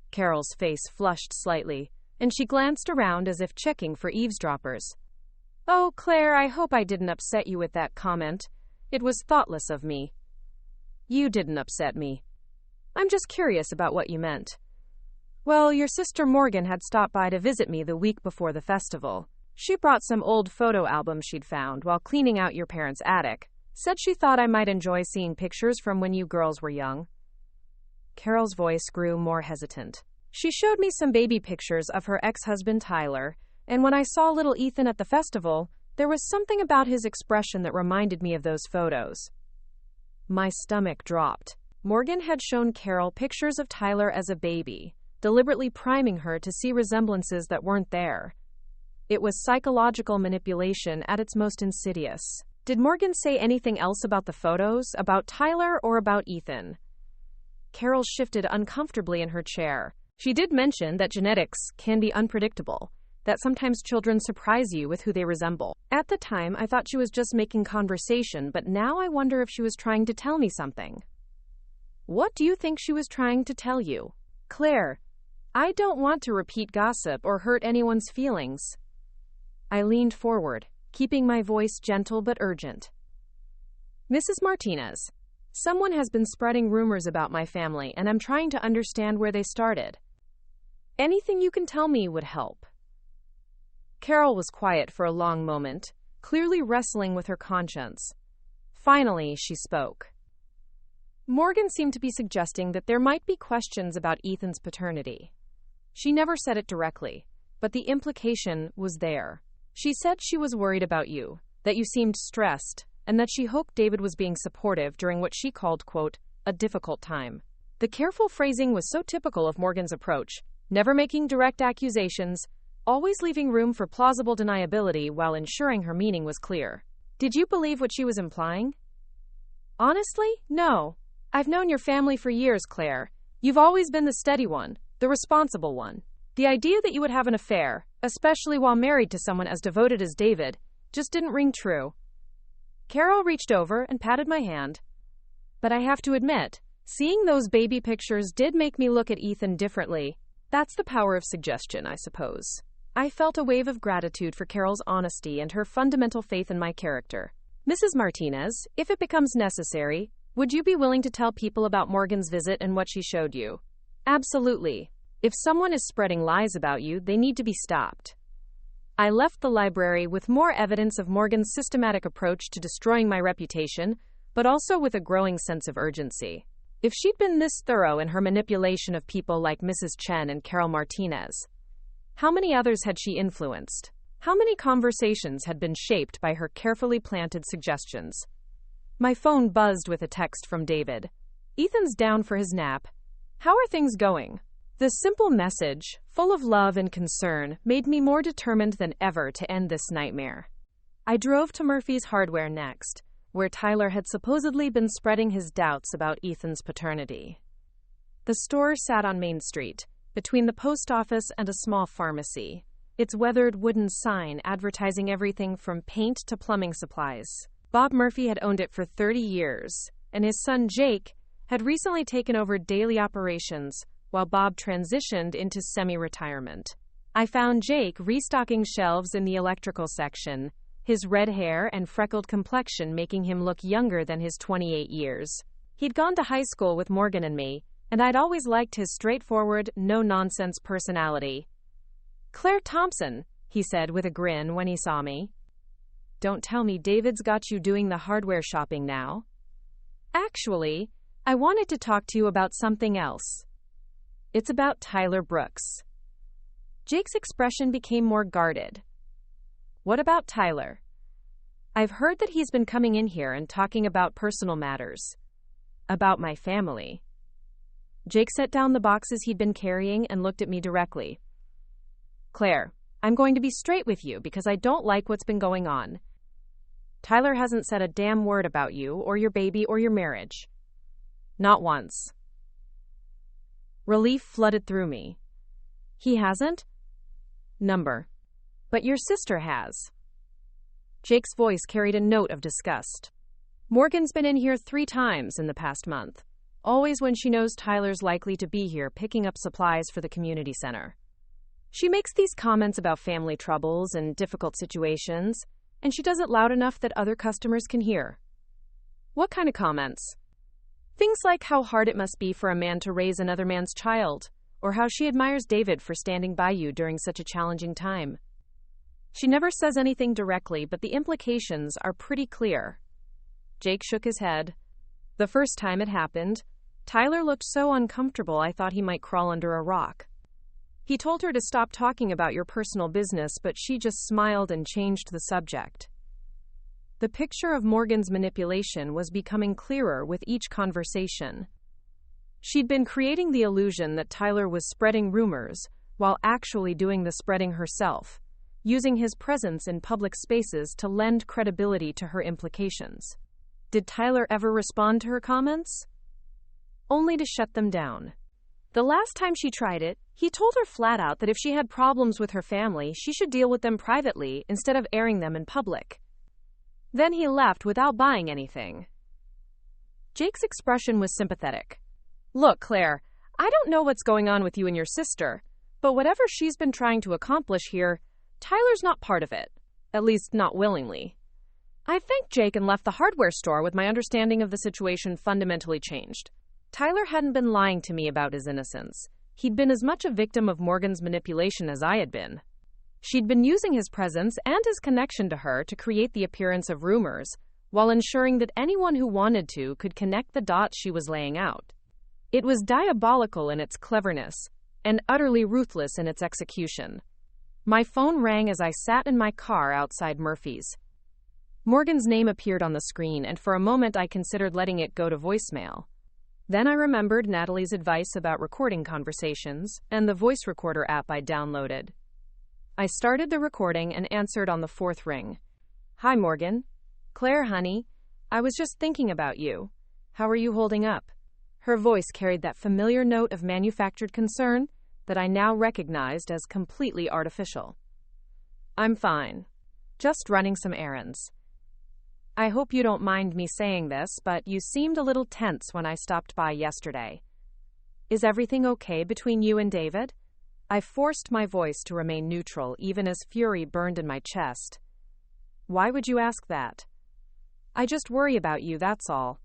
Carol's face flushed slightly, and she glanced around as if checking for eavesdroppers. Oh, Claire, I hope I didn't upset you with that comment. It was thoughtless of me. You didn't upset me. I'm just curious about what you meant. Well, your sister Morgan had stopped by to visit me the week before the festival. She brought some old photo albums she'd found while cleaning out your parents' attic. Said she thought I might enjoy seeing pictures from when you girls were young. Carol's voice grew more hesitant. She showed me some baby pictures of her ex-husband Tyler, and when I saw little Ethan at the festival, there was something about his expression that reminded me of those photos. My stomach dropped. Morgan had shown Carol pictures of Tyler as a baby, deliberately priming her to see resemblances that weren't there. It was psychological manipulation at its most insidious. Did Morgan say anything else about the photos, about Tyler, or about Ethan? Carol shifted uncomfortably in her chair, She did mention that genetics can be unpredictable, that sometimes children surprise you with who they resemble. At the time, I thought she was just making conversation, but now I wonder if she was trying to tell me something. What do you think she was trying to tell you? Claire, I don't want to repeat gossip or hurt anyone's feelings. I leaned forward, keeping my voice gentle but urgent. Mrs. Martinez, someone has been spreading rumors about my family, and I'm trying to understand where they started. Anything you can tell me would help. Carol was quiet for a long moment, clearly wrestling with her conscience. Finally, she spoke. Morgan seemed to be suggesting that there might be questions about Ethan's paternity. She never said it directly, but the implication was there. She said she was worried about you, that you seemed stressed, and that she hoped David was being supportive during what she called, quote, a difficult time. The careful phrasing was so typical of Morgan's approach, never making direct accusations, always leaving room for plausible deniability while ensuring her meaning was clear. Did you believe what she was implying? Honestly, no. I've known your family for years, Claire. You've always been the steady one, the responsible one. The idea that you would have an affair, especially while married to someone as devoted as David, just didn't ring true. Carol reached over and patted my hand. But I have to admit, seeing those baby pictures did make me look at Ethan differently. That's the power of suggestion, I suppose. I felt a wave of gratitude for Carol's honesty and her fundamental faith in my character. Mrs. Martinez, if it becomes necessary, would you be willing to tell people about Morgan's visit and what she showed you? Absolutely. If someone is spreading lies about you, they need to be stopped. I left the library with more evidence of Morgan's systematic approach to destroying my reputation, but also with a growing sense of urgency. If she'd been this thorough in her manipulation of people like Mrs. Chen and Carol Martinez, how many others had she influenced? How many conversations had been shaped by her carefully planted suggestions? My phone buzzed with a text from David. Ethan's down for his nap. How are things going? The simple message, full of love and concern, made me more determined than ever to end this nightmare. I drove to Murphy's Hardware next, where Tyler had supposedly been spreading his doubts about Ethan's paternity. The store sat on Main Street, between the post office and a small pharmacy, its weathered wooden sign advertising everything from paint to plumbing supplies. Bob Murphy had owned it for 30 years, and his son Jake had recently taken over daily operations while Bob transitioned into semi-retirement. I found Jake restocking shelves in the electrical section, his red hair and freckled complexion making him look younger than his 28 years. He'd gone to high school with Morgan and me, and I'd always liked his straightforward, no-nonsense personality. Claire Thompson, he said with a grin when he saw me. Don't tell me David's got you doing the hardware shopping now. Actually, I wanted to talk to you about something else. It's about Tyler Brooks. Jake's expression became more guarded. What about Tyler? I've heard that he's been coming in here and talking about personal matters. About my family. Jake set down the boxes he'd been carrying and looked at me directly. Claire, I'm going to be straight with you because I don't like what's been going on. Tyler hasn't said a damn word about you or your baby or your marriage. Not once. Relief flooded through me. He hasn't? Number. But your sister has. Jake's voice carried a note of disgust. Morgan's been in here 3 times in the past month, always when she knows Tyler's likely to be here picking up supplies for the community center. She makes these comments about family troubles and difficult situations, and she does it loud enough that other customers can hear. What kind of comments? Things like how hard it must be for a man to raise another man's child, or how she admires David for standing by you during such a challenging time. She never says anything directly, but the implications are pretty clear. Jake shook his head. The first time it happened, Tyler looked so uncomfortable I thought he might crawl under a rock. He told her to stop talking about your personal business, but she just smiled and changed the subject. The picture of Morgan's manipulation was becoming clearer with each conversation. She'd been creating the illusion that Tyler was spreading rumors while actually doing the spreading herself, using his presence in public spaces to lend credibility to her implications. Did Tyler ever respond to her comments? Only to shut them down. The last time she tried it, he told her flat out that if she had problems with her family, she should deal with them privately instead of airing them in public. Then he left without buying anything. Jake's expression was sympathetic. Look, Claire, I don't know what's going on with you and your sister, but whatever she's been trying to accomplish here, Tyler's not part of it. At least not willingly. I thanked Jake and left the hardware store with my understanding of the situation fundamentally changed. Tyler hadn't been lying to me about his innocence. He'd been as much a victim of Morgan's manipulation as I had been. She'd been using his presence and his connection to her to create the appearance of rumors, while ensuring that anyone who wanted to could connect the dots she was laying out. It was diabolical in its cleverness, and utterly ruthless in its execution. My phone rang as I sat in my car outside Murphy's. Morgan's name appeared on the screen, and for a moment I considered letting it go to voicemail. Then I remembered Natalie's advice about recording conversations and the voice recorder app I downloaded. I started the recording and answered on the fourth ring. Hi, Morgan. Claire, honey. I was just thinking about you. How are you holding up? Her voice carried that familiar note of manufactured concern that I now recognized as completely artificial. I'm fine. Just running some errands. I hope you don't mind me saying this, but you seemed a little tense when I stopped by yesterday. Is everything okay between you and David? I forced my voice to remain neutral, even as fury burned in my chest. Why would you ask that? I just worry about you, that's all.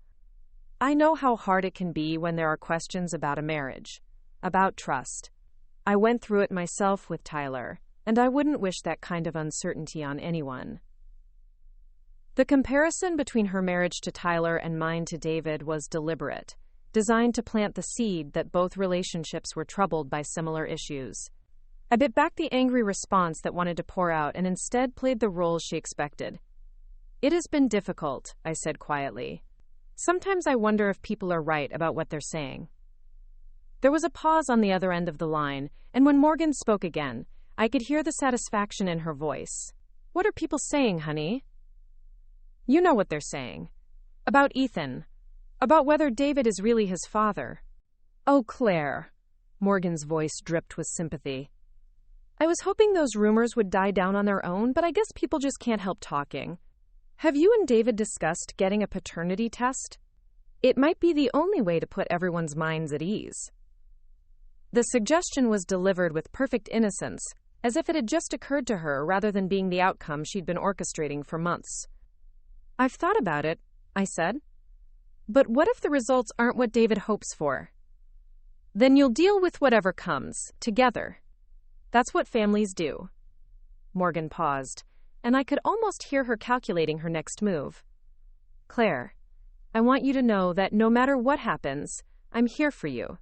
I know how hard it can be when there are questions about a marriage, about trust. I went through it myself with Tyler, and I wouldn't wish that kind of uncertainty on anyone. The comparison between her marriage to Tyler and mine to David was deliberate, designed to plant the seed that both relationships were troubled by similar issues. I bit back the angry response that wanted to pour out and instead played the role she expected. It has been difficult, I said quietly. Sometimes I wonder if people are right about what they're saying. There was a pause on the other end of the line, and when Morgan spoke again, I could hear the satisfaction in her voice. What are people saying, honey? You know what they're saying. About Ethan. About whether David is really his father. Oh, Claire. Morgan's voice dripped with sympathy. I was hoping those rumors would die down on their own, but I guess people just can't help talking. Have you and David discussed getting a paternity test? It might be the only way to put everyone's minds at ease. The suggestion was delivered with perfect innocence, as if it had just occurred to her rather than being the outcome she'd been orchestrating for months. I've thought about it, I said. But what if the results aren't what David hopes for? Then you'll deal with whatever comes, together. That's what families do. Morgan paused, and I could almost hear her calculating her next move. Claire, I want you to know that no matter what happens, I'm here for you.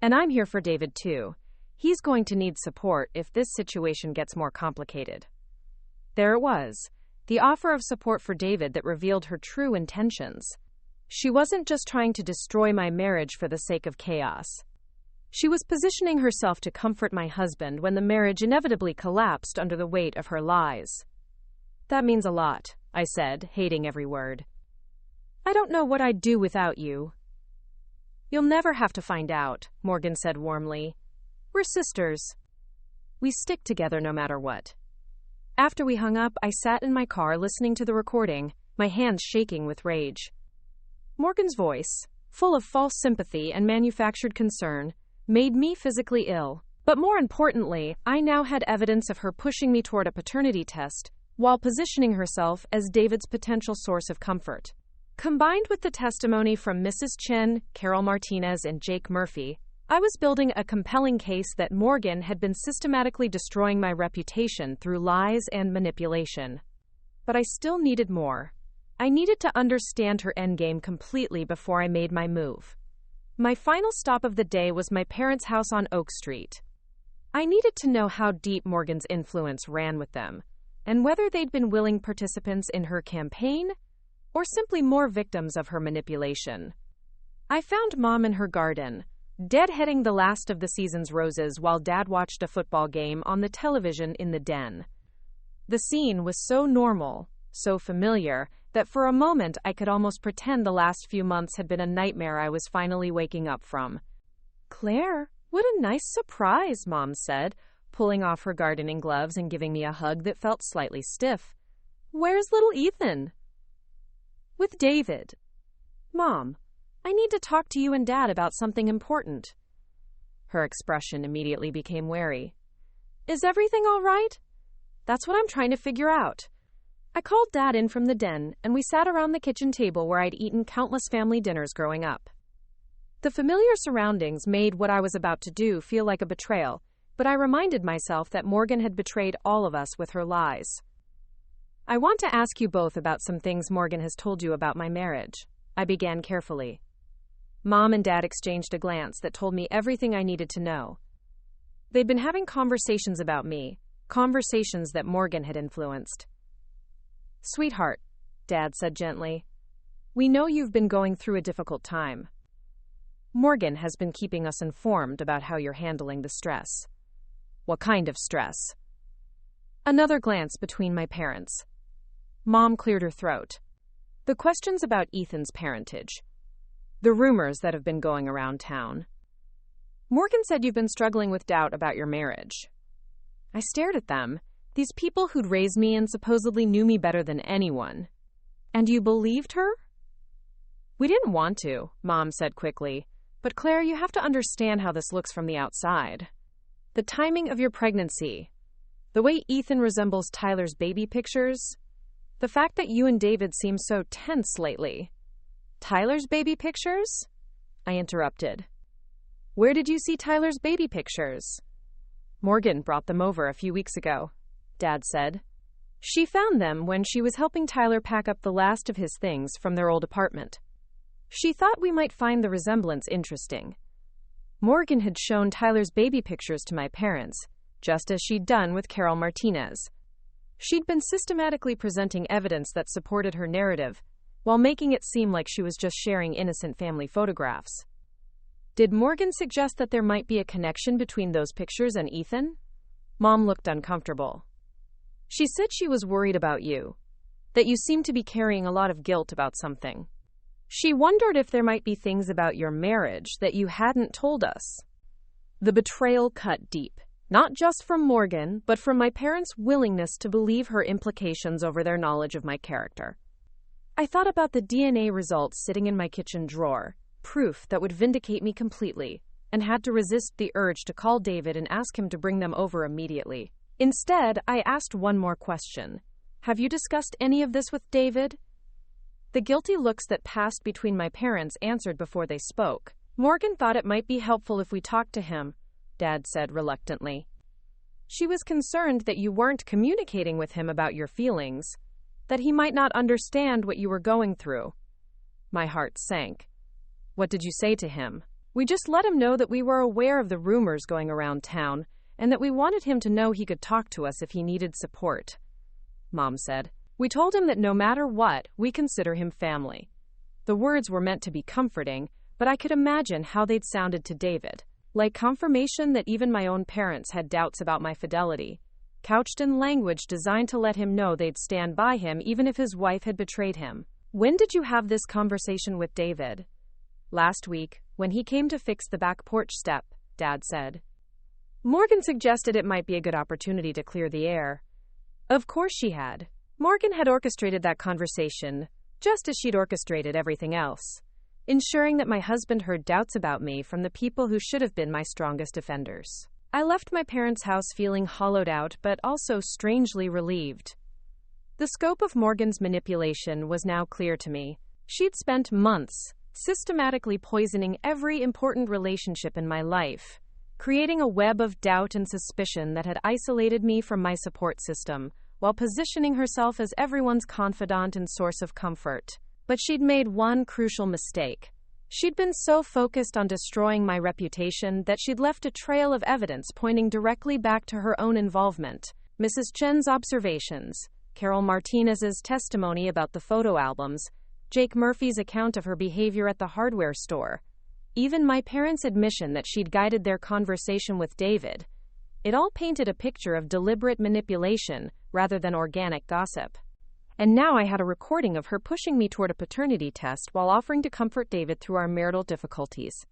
And I'm here for David too. He's going to need support if this situation gets more complicated. There it was. The offer of support for David that revealed her true intentions. She wasn't just trying to destroy my marriage for the sake of chaos. She was positioning herself to comfort my husband when the marriage inevitably collapsed under the weight of her lies. That means a lot, I said, hating every word. I don't know what I'd do without you. You'll never have to find out, Morgan said warmly. We're sisters. We stick together no matter what. After we hung up, I sat in my car listening to the recording, my hands shaking with rage. Morgan's voice, full of false sympathy and manufactured concern, made me physically ill. But more importantly, I now had evidence of her pushing me toward a paternity test, while positioning herself as David's potential source of comfort. Combined with the testimony from Mrs. Chen, Carol Martinez, and Jake Murphy, I was building a compelling case that Morgan had been systematically destroying my reputation through lies and manipulation. But I still needed more. I needed to understand her endgame completely before I made my move. My final stop of the day was my parents' house on Oak Street. I needed to know how deep Morgan's influence ran with them, and whether they'd been willing participants in her campaign, or simply more victims of her manipulation. I found Mom in her garden, deadheading the last of the season's roses while Dad watched a football game on the television in the den. The scene was so normal, so familiar, that for a moment I could almost pretend the last few months had been a nightmare I was finally waking up from. Claire, What a nice surprise, Mom said, pulling off her gardening gloves and giving me a hug that felt slightly stiff. Where's little Ethan? With David. Mom, I need to talk to you and Dad about something important. Her expression immediately became wary. Is everything all right? That's what I'm trying to figure out. I called Dad in from the den, and we sat around the kitchen table where I'd eaten countless family dinners growing up. The familiar surroundings made what I was about to do feel like a betrayal, but I reminded myself that Morgan had betrayed all of us with her lies. I want to ask you both about some things Morgan has told you about my marriage. I began carefully. Mom and Dad exchanged a glance that told me everything I needed to know. They'd been having conversations about me, conversations that Morgan had influenced. Sweetheart, Dad said gently, we know you've been going through a difficult time. Morgan has been keeping us informed about how you're handling the stress. What kind of stress? Another glance between my parents. Mom cleared her throat. The questions about Ethan's parentage. The rumors that have been going around town. Morgan said you've been struggling with doubt about your marriage. I stared at them, these people who'd raised me and supposedly knew me better than anyone. And you believed her? We didn't want to, Mom said quickly. But Claire, you have to understand how this looks from the outside. The timing of your pregnancy. The way Ethan resembles Tyler's baby pictures. The fact that you and David seem so tense lately. Tyler's baby pictures? I interrupted. Where did you see Tyler's baby pictures? Morgan brought them over a few weeks ago, Dad said. She found them when she was helping Tyler pack up the last of his things from their old apartment. She thought we might find the resemblance interesting. Morgan had shown Tyler's baby pictures to my parents, just as she'd done with Carol Martinez. She'd been systematically presenting evidence that supported her narrative, while making it seem like she was just sharing innocent family photographs. Did Morgan suggest that there might be a connection between those pictures and Ethan? Mom looked uncomfortable. She said she was worried about you, that you seemed to be carrying a lot of guilt about something. She wondered if there might be things about your marriage that you hadn't told us. The betrayal cut deep, not just from Morgan, but from my parents' willingness to believe her implications over their knowledge of my character. I thought about the DNA results sitting in my kitchen drawer, proof that would vindicate me completely, and had to resist the urge to call David and ask him to bring them over immediately. Instead, I asked one more question. Have you discussed any of this with David? The guilty looks that passed between my parents answered before they spoke. Morgan thought it might be helpful if we talked to him, Dad said reluctantly. She was concerned that you weren't communicating with him about your feelings, that he might not understand what you were going through. My heart sank. What did you say to him? We just let him know that we were aware of the rumors going around town and that we wanted him to know he could talk to us if he needed support, Mom said. We told him that no matter what, we consider him family. The words were meant to be comforting, but I could imagine how they'd sounded to David, like confirmation that even my own parents had doubts about my fidelity, couched in language designed to let him know they'd stand by him even if his wife had betrayed him. When did you have this conversation with David? Last week, when he came to fix the back porch step, Dad said. Morgan suggested it might be a good opportunity to clear the air. Of course she had. Morgan had orchestrated that conversation, just as she'd orchestrated everything else, ensuring that my husband heard doubts about me from the people who should have been my strongest defenders. I left my parents' house feeling hollowed out, but also strangely relieved. The scope of Morgan's manipulation was now clear to me. She'd spent months systematically poisoning every important relationship in my life, creating a web of doubt and suspicion that had isolated me from my support system, while positioning herself as everyone's confidant and source of comfort. But she'd made one crucial mistake. She'd been so focused on destroying my reputation that she'd left a trail of evidence pointing directly back to her own involvement. Mrs. Chen's observations, Carol Martinez's testimony about the photo albums, Jake Murphy's account of her behavior at the hardware store, even my parents' admission that she'd guided their conversation with David. It all painted a picture of deliberate manipulation rather than organic gossip. And now I had a recording of her pushing me toward a paternity test while offering to comfort David through our marital difficulties.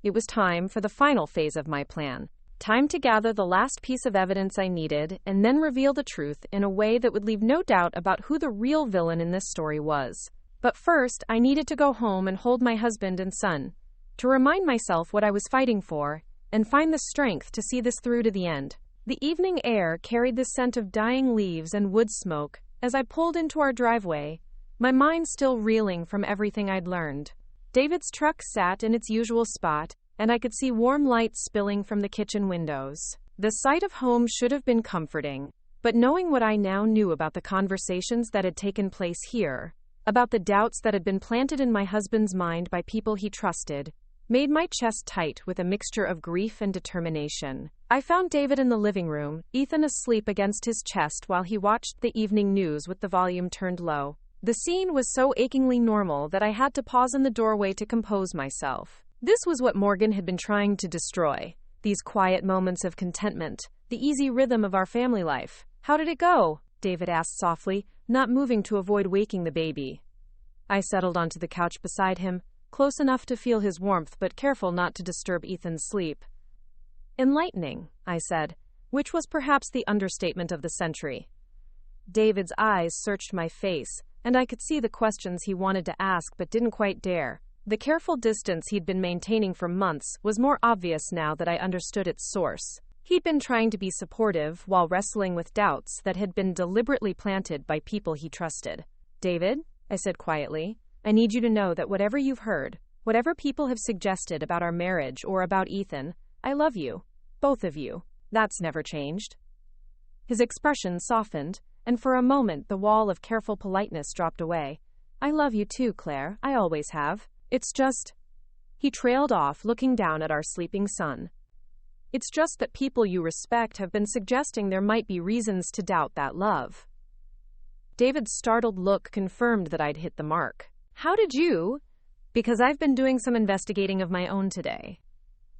It was time for the final phase of my plan. Time to gather the last piece of evidence I needed and then reveal the truth in a way that would leave no doubt about who the real villain in this story was. But first, I needed to go home and hold my husband and son, to remind myself what I was fighting for, and find the strength to see this through to the end. The evening air carried the scent of dying leaves and wood smoke as I pulled into our driveway, my mind still reeling from everything I'd learned. David's truck sat in its usual spot, and I could see warm light spilling from the kitchen windows. The sight of home should have been comforting, but knowing what I now knew about the conversations that had taken place here, about the doubts that had been planted in my husband's mind by people he trusted, made my chest tight with a mixture of grief and determination. I found David in the living room, Ethan asleep against his chest while he watched the evening news with the volume turned low. The scene was so achingly normal that I had to pause in the doorway to compose myself. This was what Morgan had been trying to destroy. These quiet moments of contentment, the easy rhythm of our family life. "How did it go?" David asked softly, not moving to avoid waking the baby. I settled onto the couch beside him, close enough to feel his warmth but careful not to disturb Ethan's sleep. "Enlightening," I said, which was perhaps the understatement of the century. David's eyes searched my face, and I could see the questions he wanted to ask but didn't quite dare. The careful distance he'd been maintaining for months was more obvious now that I understood its source. He'd been trying to be supportive while wrestling with doubts that had been deliberately planted by people he trusted. "David," I said quietly, "I need you to know that whatever you've heard, whatever people have suggested about our marriage or about Ethan, I love you. Both of you. That's never changed." His expression softened, and for a moment the wall of careful politeness dropped away. "I love you too, Claire. I always have. It's just..." He trailed off, looking down at our sleeping son. "It's just that people you respect have been suggesting there might be reasons to doubt that love." David's startled look confirmed that I'd hit the mark. "How did you?" "Because I've been doing some investigating of my own today.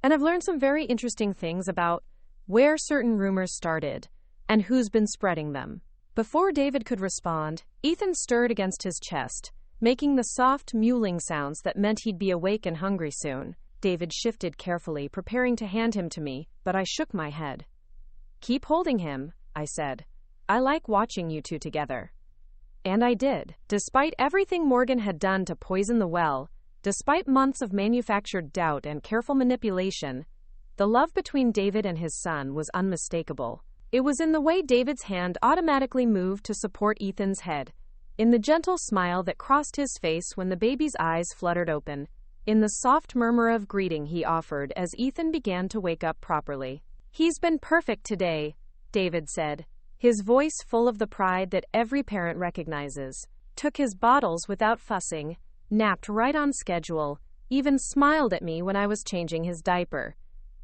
And I've learned some very interesting things about where certain rumors started and who's been spreading them." Before David could respond, Ethan stirred against his chest, making the soft, mewling sounds that meant he'd be awake and hungry soon. David shifted carefully, preparing to hand him to me, but I shook my head. "Keep holding him," I said. "I like watching you two together." And I did. Despite everything Morgan had done to poison the well, despite months of manufactured doubt and careful manipulation, the love between David and his son was unmistakable. It was in the way David's hand automatically moved to support Ethan's head, in the gentle smile that crossed his face when the baby's eyes fluttered open, in the soft murmur of greeting he offered as Ethan began to wake up properly. "He's been perfect today," David said, his voice full of the pride that every parent recognizes. "Took his bottles without fussing, napped right on schedule, even smiled at me when I was changing his diaper."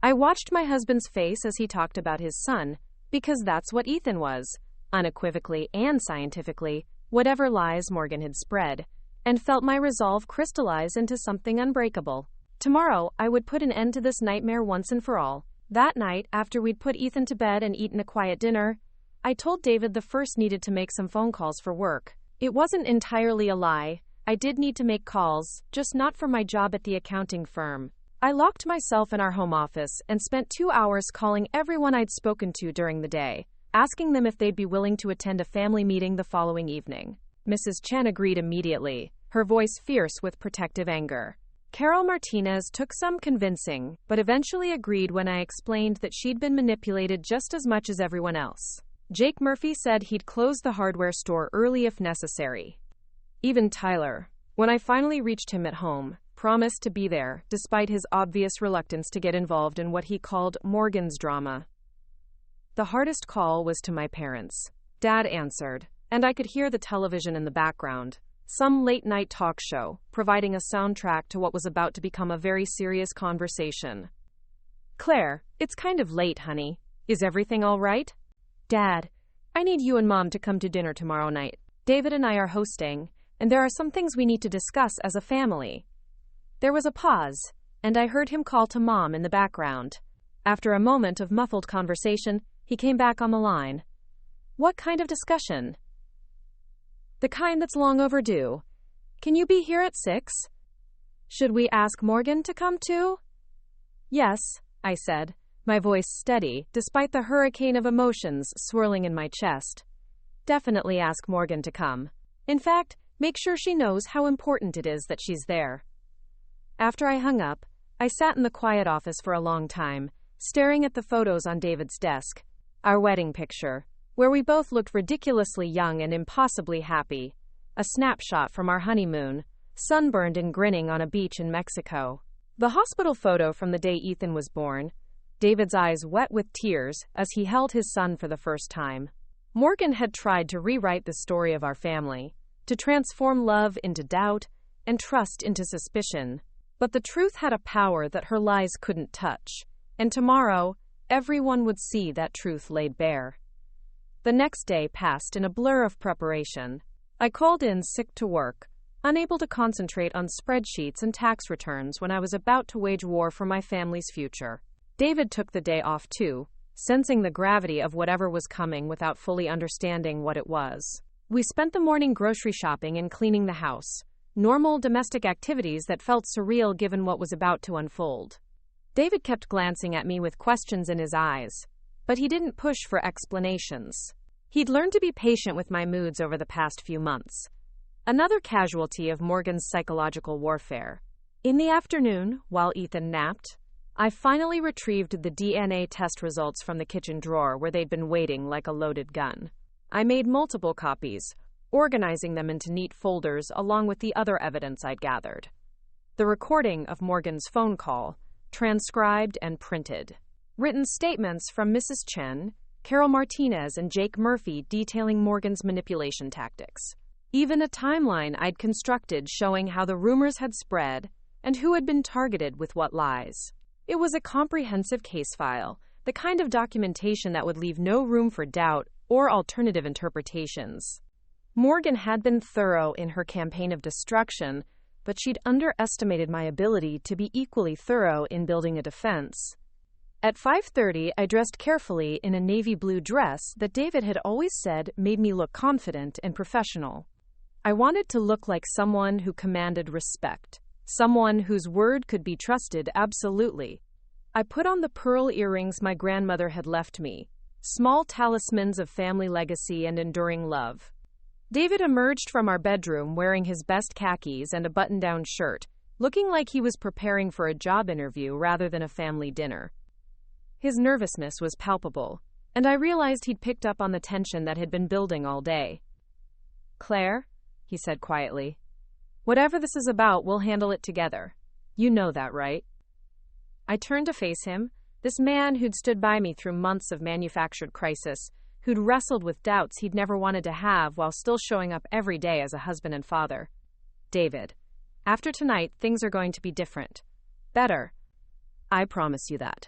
I watched my husband's face as he talked about his son, because that's what Ethan was, unequivocally and scientifically, whatever lies Morgan had spread, and felt my resolve crystallize into something unbreakable. Tomorrow, I would put an end to this nightmare once and for all. That night, after we'd put Ethan to bed and eaten a quiet dinner, I told David the first needed to make some phone calls for work. It wasn't entirely a lie. I did need to make calls, just not for my job at the accounting firm. I locked myself in our home office and spent 2 hours calling everyone I'd spoken to during the day, asking them if they'd be willing to attend a family meeting the following evening. Mrs. Chen agreed immediately, her voice fierce with protective anger. Carol Martinez took some convincing, but eventually agreed when I explained that she'd been manipulated just as much as everyone else. Jake Murphy said he'd close the hardware store early if necessary. Even Tyler, when I finally reached him at home, promised to be there, despite his obvious reluctance to get involved in what he called Morgan's drama. The hardest call was to my parents. Dad answered, and I could hear the television in the background, some late-night talk show, providing a soundtrack to what was about to become a very serious conversation. "Claire, it's kind of late, honey. Is everything all right?" "Dad, I need you and Mom to come to dinner tomorrow night. David and I are hosting, and there are some things we need to discuss as a family." There was a pause, and I heard him call to Mom in the background. After a moment of muffled conversation, he came back on the line. "What kind of discussion?" "The kind that's long overdue. Can you be here at 6? Should we ask Morgan to come too?" Yes, I said, my voice steady, despite the hurricane of emotions swirling in my chest. Definitely ask Morgan to come. In fact, make sure she knows how important it is that she's there. After I hung up, I sat in the quiet office for a long time, staring at the photos on David's desk. Our wedding picture, where we both looked ridiculously young and impossibly happy. A snapshot from our honeymoon, sunburned and grinning on a beach in Mexico. The hospital photo from the day Ethan was born, David's eyes wet with tears as he held his son for the first time. Morgan had tried to rewrite the story of our family, to transform love into doubt and trust into suspicion. But the truth had a power that her lies couldn't touch, and tomorrow, everyone would see that truth laid bare. The next day passed in a blur of preparation. I called in sick to work, unable to concentrate on spreadsheets and tax returns when I was about to wage war for my family's future. David took the day off too, sensing the gravity of whatever was coming without fully understanding what it was. We spent the morning grocery shopping and cleaning the house, normal domestic activities that felt surreal given what was about to unfold. David kept glancing at me with questions in his eyes, but he didn't push for explanations. He'd learned to be patient with my moods over the past few months. Another casualty of Morgan's psychological warfare. In the afternoon, while Ethan napped, I finally retrieved the DNA test results from the kitchen drawer where they'd been waiting like a loaded gun. I made multiple copies, organizing them into neat folders along with the other evidence I'd gathered. The recording of Morgan's phone call, transcribed and printed. Written statements from Mrs. Chen, Carol Martinez, and Jake Murphy detailing Morgan's manipulation tactics. Even a timeline I'd constructed showing how the rumors had spread and who had been targeted with what lies. It was a comprehensive case file, the kind of documentation that would leave no room for doubt or alternative interpretations. Morgan had been thorough in her campaign of destruction, but she'd underestimated my ability to be equally thorough in building a defense. At 5:30, I dressed carefully in a navy blue dress that David had always said made me look confident and professional. I wanted to look like someone who commanded respect, someone whose word could be trusted absolutely. I put on the pearl earrings my grandmother had left me, small talismans of family legacy and enduring love. David emerged from our bedroom wearing his best khakis and a button-down shirt, looking like he was preparing for a job interview rather than a family dinner. His nervousness was palpable, and I realized he'd picked up on the tension that had been building all day. "Claire," he said quietly, "whatever this is about, we'll handle it together. You know that, right?" I turned to face him, this man who'd stood by me through months of manufactured crisis, who'd wrestled with doubts he'd never wanted to have while still showing up every day as a husband and father. "David, after tonight, things are going to be different. Better. I promise you that."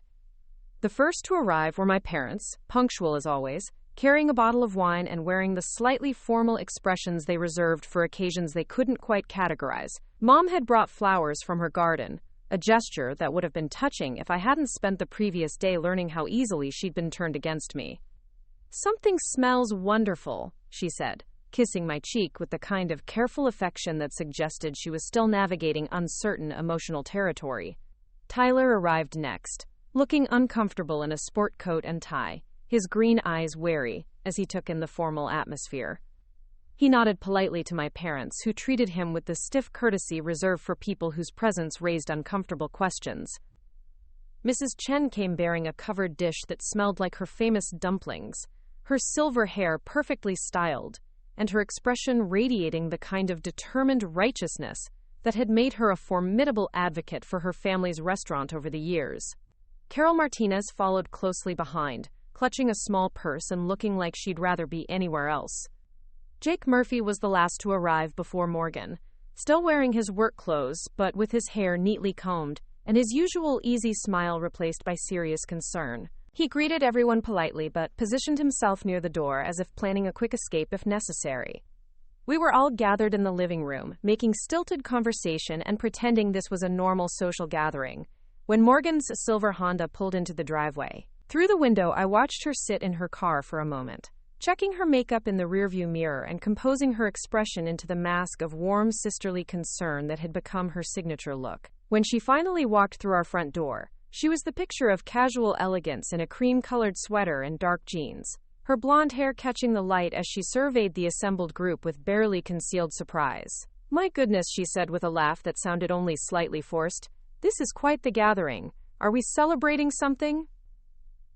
The first to arrive were my parents, punctual as always, carrying a bottle of wine and wearing the slightly formal expressions they reserved for occasions they couldn't quite categorize. Mom had brought flowers from her garden, a gesture that would have been touching if I hadn't spent the previous day learning how easily she'd been turned against me. "Something smells wonderful," she said, kissing my cheek with the kind of careful affection that suggested she was still navigating uncertain emotional territory. Tyler arrived next, looking uncomfortable in a sport coat and tie, his green eyes wary as he took in the formal atmosphere. He nodded politely to my parents, who treated him with the stiff courtesy reserved for people whose presence raised uncomfortable questions. Mrs. Chen came bearing a covered dish that smelled like her famous dumplings, her silver hair perfectly styled, and her expression radiating the kind of determined righteousness that had made her a formidable advocate for her family's restaurant over the years. Carol Martinez followed closely behind, clutching a small purse and looking like she'd rather be anywhere else. Jake Murphy was the last to arrive before Morgan, still wearing his work clothes but with his hair neatly combed and his usual easy smile replaced by serious concern. He greeted everyone politely but positioned himself near the door as if planning a quick escape if necessary. We were all gathered in the living room, making stilted conversation and pretending this was a normal social gathering, when Morgan's silver Honda pulled into the driveway. Through the window, I watched her sit in her car for a moment, checking her makeup in the rearview mirror and composing her expression into the mask of warm sisterly concern that had become her signature look. When she finally walked through our front door, She was the picture of casual elegance in a cream-colored sweater and dark jeans, her blonde hair catching the light as she surveyed the assembled group with barely concealed surprise. "My goodness," she said with a laugh that sounded only slightly forced. "This is quite the gathering. Are we celebrating something?"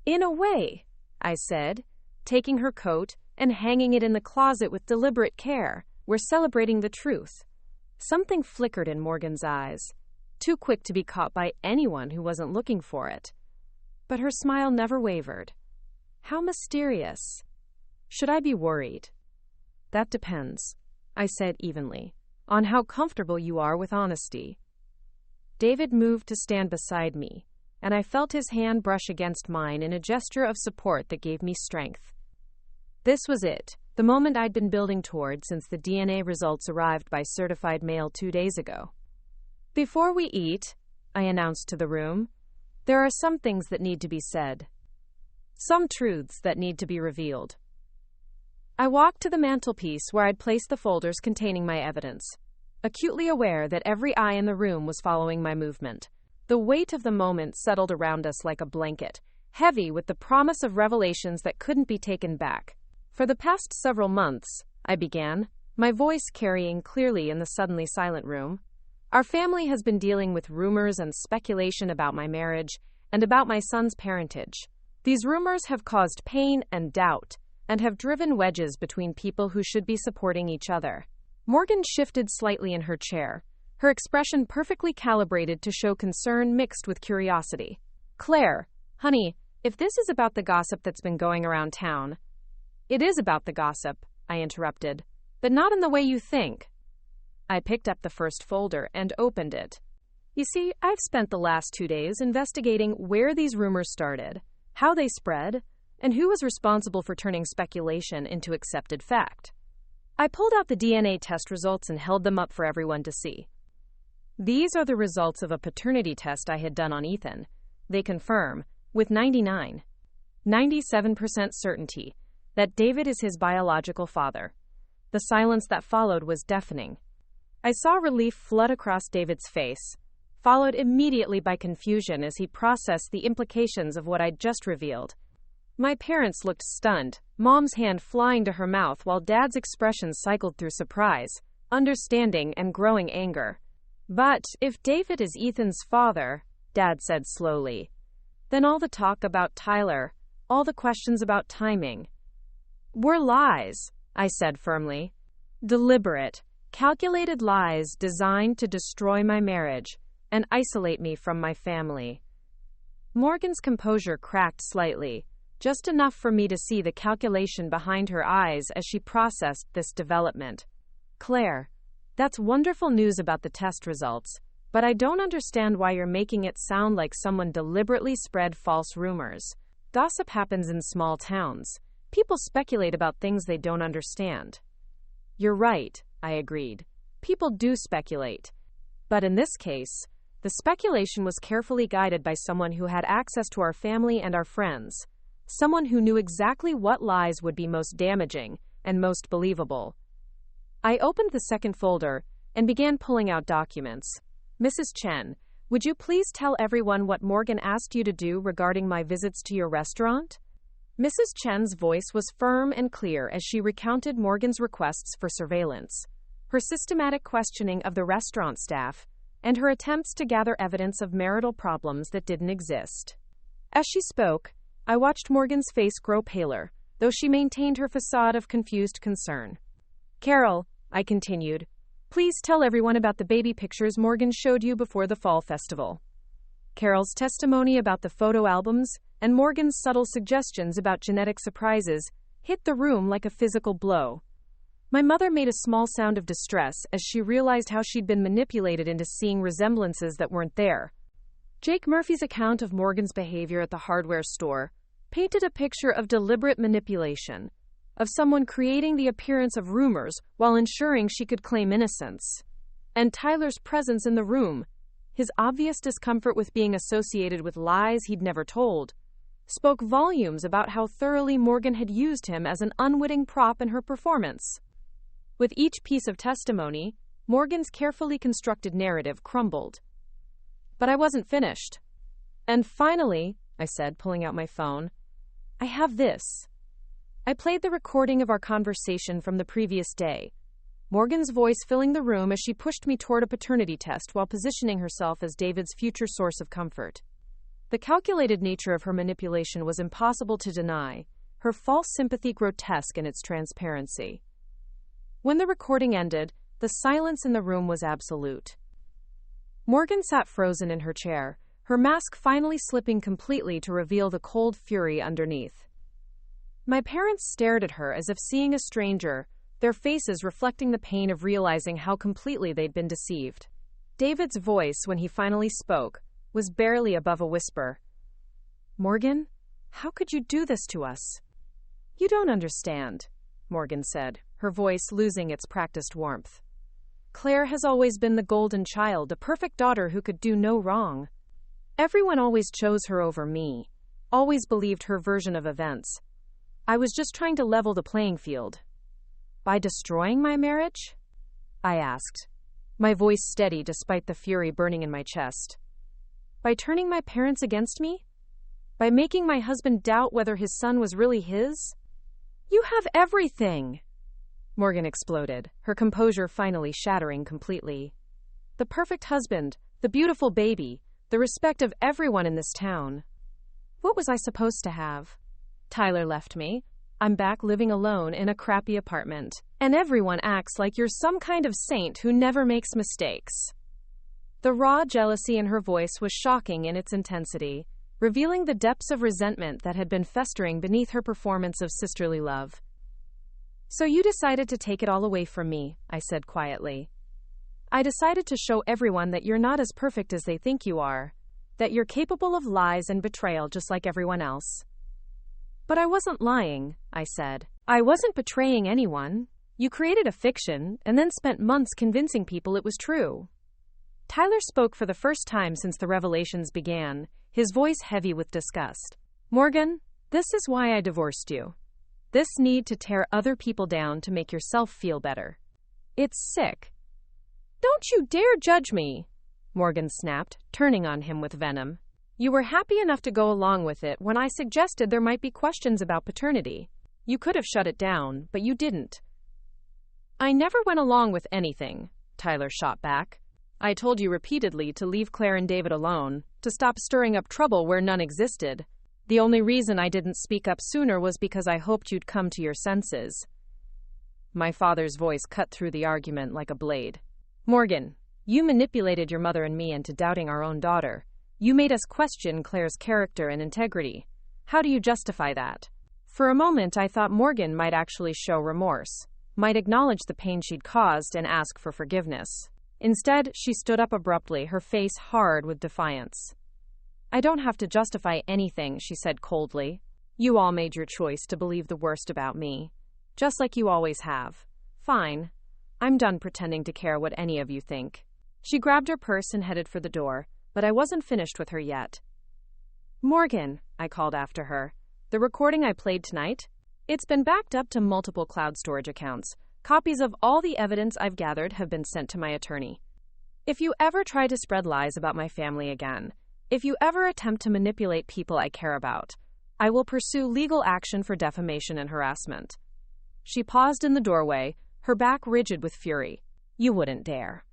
"In a way," I said, taking her coat and hanging it in the closet with deliberate care. "We're celebrating the truth." Something flickered in Morgan's eyes, too quick to be caught by anyone who wasn't looking for it. But her smile never wavered. How mysterious. Should I be worried? "That depends," I said evenly, "on how comfortable you are with honesty." David moved to stand beside me, and I felt his hand brush against mine in a gesture of support that gave me strength. This was it, the moment I'd been building toward since the DNA results arrived by certified mail 2 days ago. "Before we eat," I announced to the room, "there are some things that need to be said. Some truths that need to be revealed." I walked to the mantelpiece where I'd placed the folders containing my evidence, acutely aware that every eye in the room was following my movement. The weight of the moment settled around us like a blanket, heavy with the promise of revelations that couldn't be taken back. "For the past several months," I began, my voice carrying clearly in the suddenly silent room, "our family has been dealing with rumors and speculation about my marriage and about my son's parentage. These rumors have caused pain and doubt and have driven wedges between people who should be supporting each other." Morgan shifted slightly in her chair, her expression perfectly calibrated to show concern mixed with curiosity. "Claire, honey, if this is about the gossip that's been going around town—" "It is about the gossip," I interrupted, "but not in the way you think." I picked up the first folder and opened it. "You see, I've spent the last 2 days investigating where these rumors started, how they spread, and who was responsible for turning speculation into accepted fact." I pulled out the DNA test results and held them up for everyone to see. These are the results of a paternity test I had done on Ethan. They confirm, with 97% certainty, that David is his biological father. The silence that followed was deafening. I saw relief flood across David's face, followed immediately by confusion as he processed the implications of what I'd just revealed. My parents looked stunned, Mom's hand flying to her mouth while Dad's expression cycled through surprise, understanding, and growing anger. "But if David is Ethan's father," Dad said slowly, "then all the talk about Tyler, all the questions about timing, were lies," I said firmly. "Deliberate, calculated lies designed to destroy my marriage and isolate me from my family." Morgan's composure cracked slightly, just enough for me to see the calculation behind her eyes as she processed this development. "Claire, that's wonderful news about the test results, but I don't understand why you're making it sound like someone deliberately spread false rumors. Gossip happens in small towns. People speculate about things they don't understand." "You're right," I agreed. "People do speculate. But in this case, the speculation was carefully guided by someone who had access to our family and our friends. Someone who knew exactly what lies would be most damaging and most believable." I opened the second folder and began pulling out documents. "Mrs. Chen, would you please tell everyone what Morgan asked you to do regarding my visits to your restaurant?" Mrs. Chen's voice was firm and clear as she recounted Morgan's requests for surveillance, her systematic questioning of the restaurant staff, and her attempts to gather evidence of marital problems that didn't exist. As she spoke, I watched Morgan's face grow paler, though she maintained her facade of confused concern. "Carol," I continued, "please tell everyone about the baby pictures Morgan showed you before the fall festival." Carol's testimony about the photo albums and Morgan's subtle suggestions about genetic surprises hit the room like a physical blow. My mother made a small sound of distress as she realized how she'd been manipulated into seeing resemblances that weren't there. Jake Murphy's account of Morgan's behavior at the hardware store painted a picture of deliberate manipulation, of someone creating the appearance of rumors while ensuring she could claim innocence. And Tyler's presence in the room, his obvious discomfort with being associated with lies he'd never told, spoke volumes about how thoroughly Morgan had used him as an unwitting prop in her performance. With each piece of testimony, Morgan's carefully constructed narrative crumbled. But I wasn't finished. And finally, I said, pulling out my phone, I have this. I played the recording of our conversation from the previous day, Morgan's voice filling the room as she pushed me toward a paternity test while positioning herself as David's future source of comfort. The calculated nature of her manipulation was impossible to deny, her false sympathy grotesque in its transparency. When the recording ended, the silence in the room was absolute. Morgan sat frozen in her chair, her mask finally slipping completely to reveal the cold fury underneath. My parents stared at her as if seeing a stranger, their faces reflecting the pain of realizing how completely they'd been deceived. David's voice, when he finally spoke, was barely above a whisper. Morgan, how could you do this to us? You don't understand, Morgan said, her voice losing its practiced warmth. Claire has always been the golden child, the perfect daughter who could do no wrong. Everyone always chose her over me, always believed her version of events. I was just trying to level the playing field. By destroying my marriage? I asked, my voice steady despite the fury burning in my chest. By turning my parents against me? By making my husband doubt whether his son was really his? You have everything, Morgan exploded, her composure finally shattering completely. The perfect husband, the beautiful baby, the respect of everyone in this town. What was I supposed to have? Tyler left me. I'm back living alone in a crappy apartment, and everyone acts like you're some kind of saint who never makes mistakes. The raw jealousy in her voice was shocking in its intensity, revealing the depths of resentment that had been festering beneath her performance of sisterly love. So you decided to take it all away from me, I said quietly. I decided to show everyone that you're not as perfect as they think you are, that you're capable of lies and betrayal just like everyone else. But I wasn't lying, I said. I wasn't betraying anyone. You created a fiction and then spent months convincing people it was true. Tyler spoke for the first time since the revelations began, his voice heavy with disgust. Morgan, this is why I divorced you. This need to tear other people down to make yourself feel better. It's sick. Don't you dare judge me, Morgan snapped, turning on him with venom. You were happy enough to go along with it when I suggested there might be questions about paternity. You could have shut it down, but you didn't. I never went along with anything, Tyler shot back. I told you repeatedly to leave Claire and David alone, to stop stirring up trouble where none existed. The only reason I didn't speak up sooner was because I hoped you'd come to your senses. My father's voice cut through the argument like a blade. Morgan, you manipulated your mother and me into doubting our own daughter. You made us question Claire's character and integrity. How do you justify that? For a moment, I thought Morgan might actually show remorse, might acknowledge the pain she'd caused and ask for forgiveness. Instead, she stood up abruptly, her face hard with defiance. I don't have to justify anything, she said coldly. You all made your choice to believe the worst about me, just like you always have. Fine. I'm done pretending to care what any of you think. She grabbed her purse and headed for the door, but I wasn't finished with her yet. Morgan, I called after her. The recording I played tonight? It's been backed up to multiple cloud storage accounts. Copies of all the evidence I've gathered have been sent to my attorney. If you ever try to spread lies about my family again, if you ever attempt to manipulate people I care about, I will pursue legal action for defamation and harassment. She paused in the doorway, her back rigid with fury. You wouldn't dare.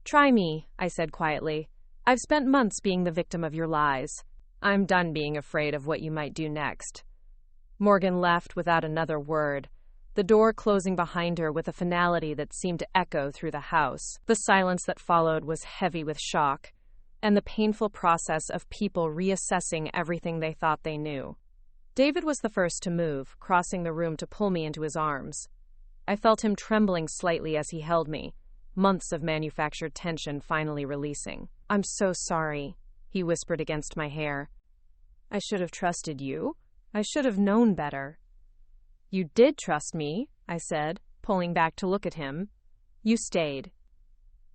Try me, I said quietly. I've spent months being the victim of your lies. I'm done being afraid of what you might do next. Morgan left without another word, the door closing behind her with a finality that seemed to echo through the house. The silence that followed was heavy with shock, and the painful process of people reassessing everything they thought they knew. David was the first to move, crossing the room to pull me into his arms. I felt him trembling slightly as he held me, months of manufactured tension finally releasing. I'm so sorry, he whispered against my hair. I should have trusted you. I should have known better. You did trust me, I said, pulling back to look at him. You stayed.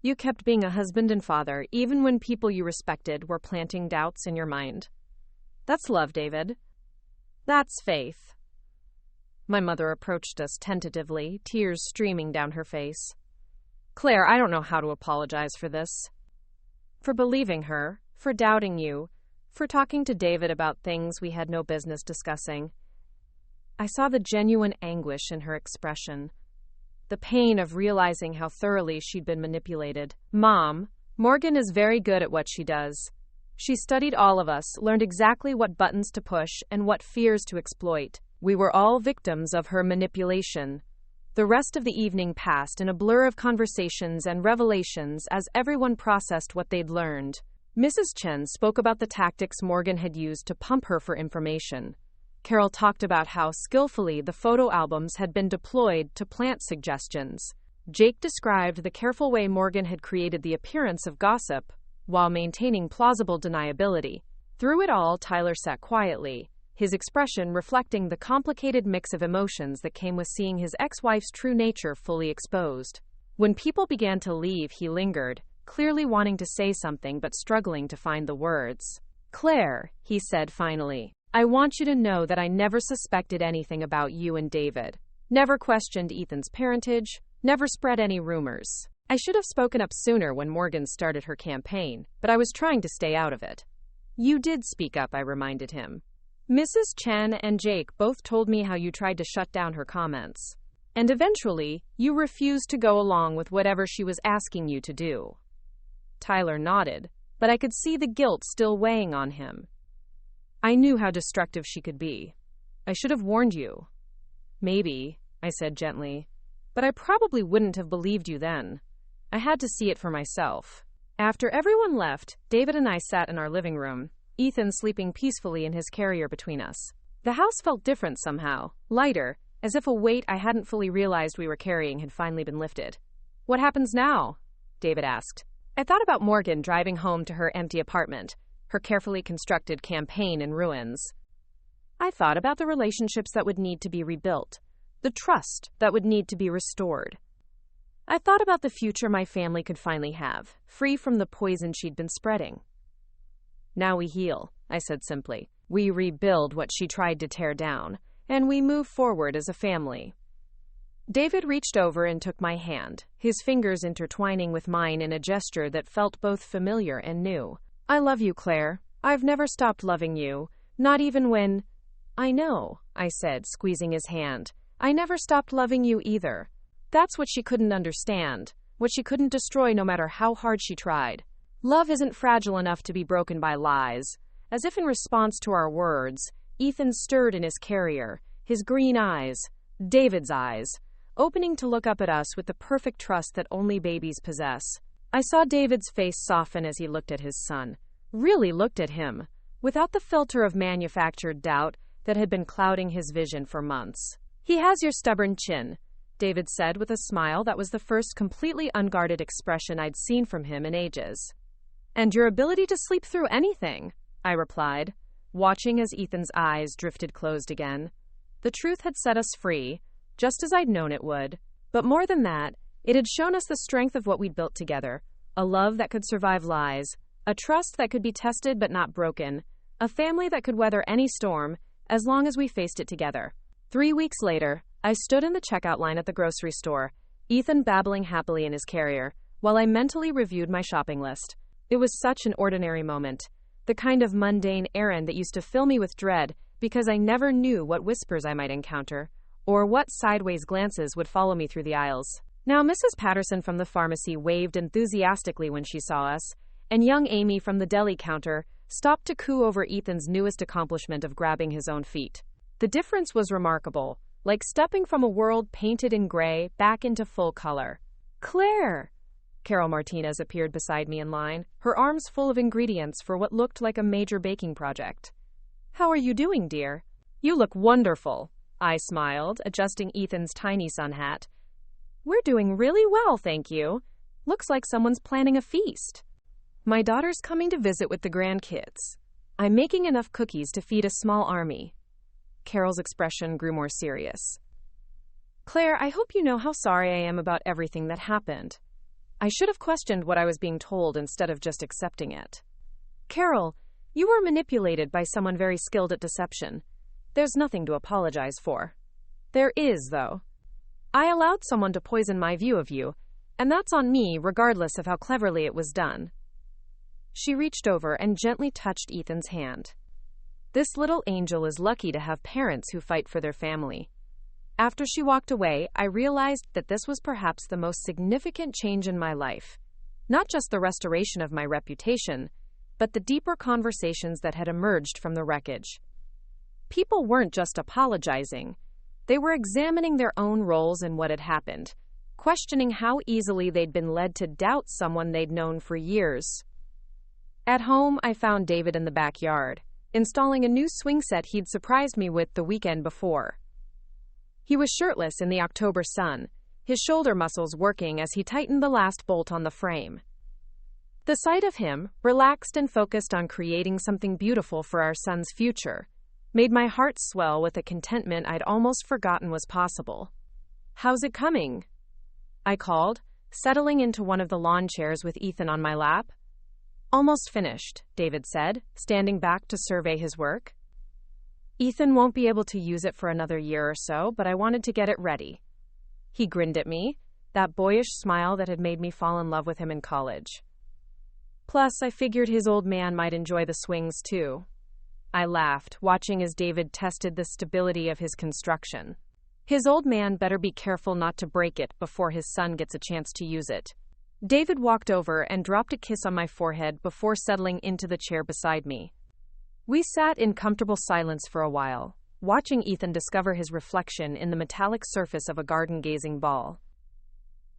You kept being a husband and father, even when people you respected were planting doubts in your mind. That's love, David. That's faith. My mother approached us tentatively, tears streaming down her face. Claire, I don't know how to apologize for this. For believing her, for doubting you, for talking to David about things we had no business discussing. I saw the genuine anguish in her expression, the pain of realizing how thoroughly she'd been manipulated. Mom, Morgan is very good at what she does. She studied all of us, learned exactly what buttons to push and what fears to exploit. We were all victims of her manipulation. The rest of the evening passed in a blur of conversations and revelations as everyone processed what they'd learned. Mrs. Chen spoke about the tactics Morgan had used to pump her for information. Carol talked about how skillfully the photo albums had been deployed to plant suggestions. Jake described the careful way Morgan had created the appearance of gossip while maintaining plausible deniability. Through it all, Tyler sat quietly, his expression reflecting the complicated mix of emotions that came with seeing his ex-wife's true nature fully exposed. When people began to leave, he lingered, clearly wanting to say something but struggling to find the words. "Claire," he said finally, "I want you to know that I never suspected anything about you and David. Never questioned Ethan's parentage, never spread any rumors. I should have spoken up sooner when Morgan started her campaign, but I was trying to stay out of it." "You did speak up," I reminded him. "Mrs. Chen and Jake both told me how you tried to shut down her comments. And eventually, you refused to go along with whatever she was asking you to do." Tyler nodded, but I could see the guilt still weighing on him. "I knew how destructive she could be. I should have warned you." "Maybe," I said gently, "but I probably wouldn't have believed you then. I had to see it for myself." After everyone left, David and I sat in our living room, Ethan sleeping peacefully in his carrier between us. The house felt different somehow, lighter, as if a weight I hadn't fully realized we were carrying had finally been lifted. "What happens now?" David asked. I thought about Morgan driving home to her empty apartment, her carefully constructed campaign in ruins. I thought about the relationships that would need to be rebuilt, the trust that would need to be restored. I thought about the future my family could finally have, free from the poison she'd been spreading. "Now we heal," I said simply. "We rebuild what she tried to tear down, and we move forward as a family." David reached over and took my hand, his fingers intertwining with mine in a gesture that felt both familiar and new. "I love you, Claire. I've never stopped loving you, not even when—" "I know," I said, squeezing his hand. "I never stopped loving you either." That's what she couldn't understand, what she couldn't destroy no matter how hard she tried. Love isn't fragile enough to be broken by lies. As if in response to our words, Ethan stirred in his carrier, his green eyes, David's eyes, opening to look up at us with the perfect trust that only babies possess. I saw David's face soften as he looked at his son, really looked at him, without the filter of manufactured doubt that had been clouding his vision for months. "He has your stubborn chin," David said with a smile that was the first completely unguarded expression I'd seen from him in ages. "And your ability to sleep through anything," I replied, watching as Ethan's eyes drifted closed again. The truth had set us free, just as I'd known it would. But more than that, it had shown us the strength of what we'd built together, a love that could survive lies, a trust that could be tested but not broken, a family that could weather any storm, as long as we faced it together. 3 weeks later, I stood in the checkout line at the grocery store, Ethan babbling happily in his carrier, while I mentally reviewed my shopping list. It was such an ordinary moment, the kind of mundane errand that used to fill me with dread because I never knew what whispers I might encounter, or what sideways glances would follow me through the aisles. Now Mrs. Patterson from the pharmacy waved enthusiastically when she saw us, and young Amy from the deli counter stopped to coo over Ethan's newest accomplishment of grabbing his own feet. The difference was remarkable, like stepping from a world painted in gray back into full color. "Claire!" Carol Martinez appeared beside me in line, her arms full of ingredients for what looked like a major baking project. "How are you doing, dear?" "You look wonderful," I smiled, adjusting Ethan's tiny sun hat. "We're doing really well, thank you. Looks like someone's planning a feast." "My daughter's coming to visit with the grandkids. I'm making enough cookies to feed a small army." Carol's expression grew more serious. "Claire, I hope you know how sorry I am about everything that happened. I should have questioned what I was being told instead of just accepting it." "Carol, you were manipulated by someone very skilled at deception. There's nothing to apologize for." "There is, though. I allowed someone to poison my view of you, and that's on me regardless of how cleverly it was done." She reached over and gently touched Ethan's hand. This little angel is lucky to have parents who fight for their family. After she walked away, I realized that this was perhaps the most significant change in my life. Not just the restoration of my reputation, but the deeper conversations that had emerged from the wreckage. People weren't just apologizing. They were examining their own roles in what had happened, questioning how easily they'd been led to doubt someone they'd known for years. At home, I found David in the backyard, installing a new swing set he'd surprised me with the weekend before. He was shirtless in the October sun, his shoulder muscles working as he tightened the last bolt on the frame. The sight of him, relaxed and focused on creating something beautiful for our son's future, made my heart swell with a contentment I'd almost forgotten was possible. "How's it coming?" I called, settling into one of the lawn chairs with Ethan on my lap. "Almost finished," David said, standing back to survey his work. "Ethan won't be able to use it for another year or so, but I wanted to get it ready." He grinned at me, that boyish smile that had made me fall in love with him in college. Plus, I figured his old man might enjoy the swings too. I laughed, watching as David tested the stability of his construction. His old man better be careful not to break it before his son gets a chance to use it. David walked over and dropped a kiss on my forehead before settling into the chair beside me. We sat in comfortable silence for a while, watching Ethan discover his reflection in the metallic surface of a garden-gazing ball.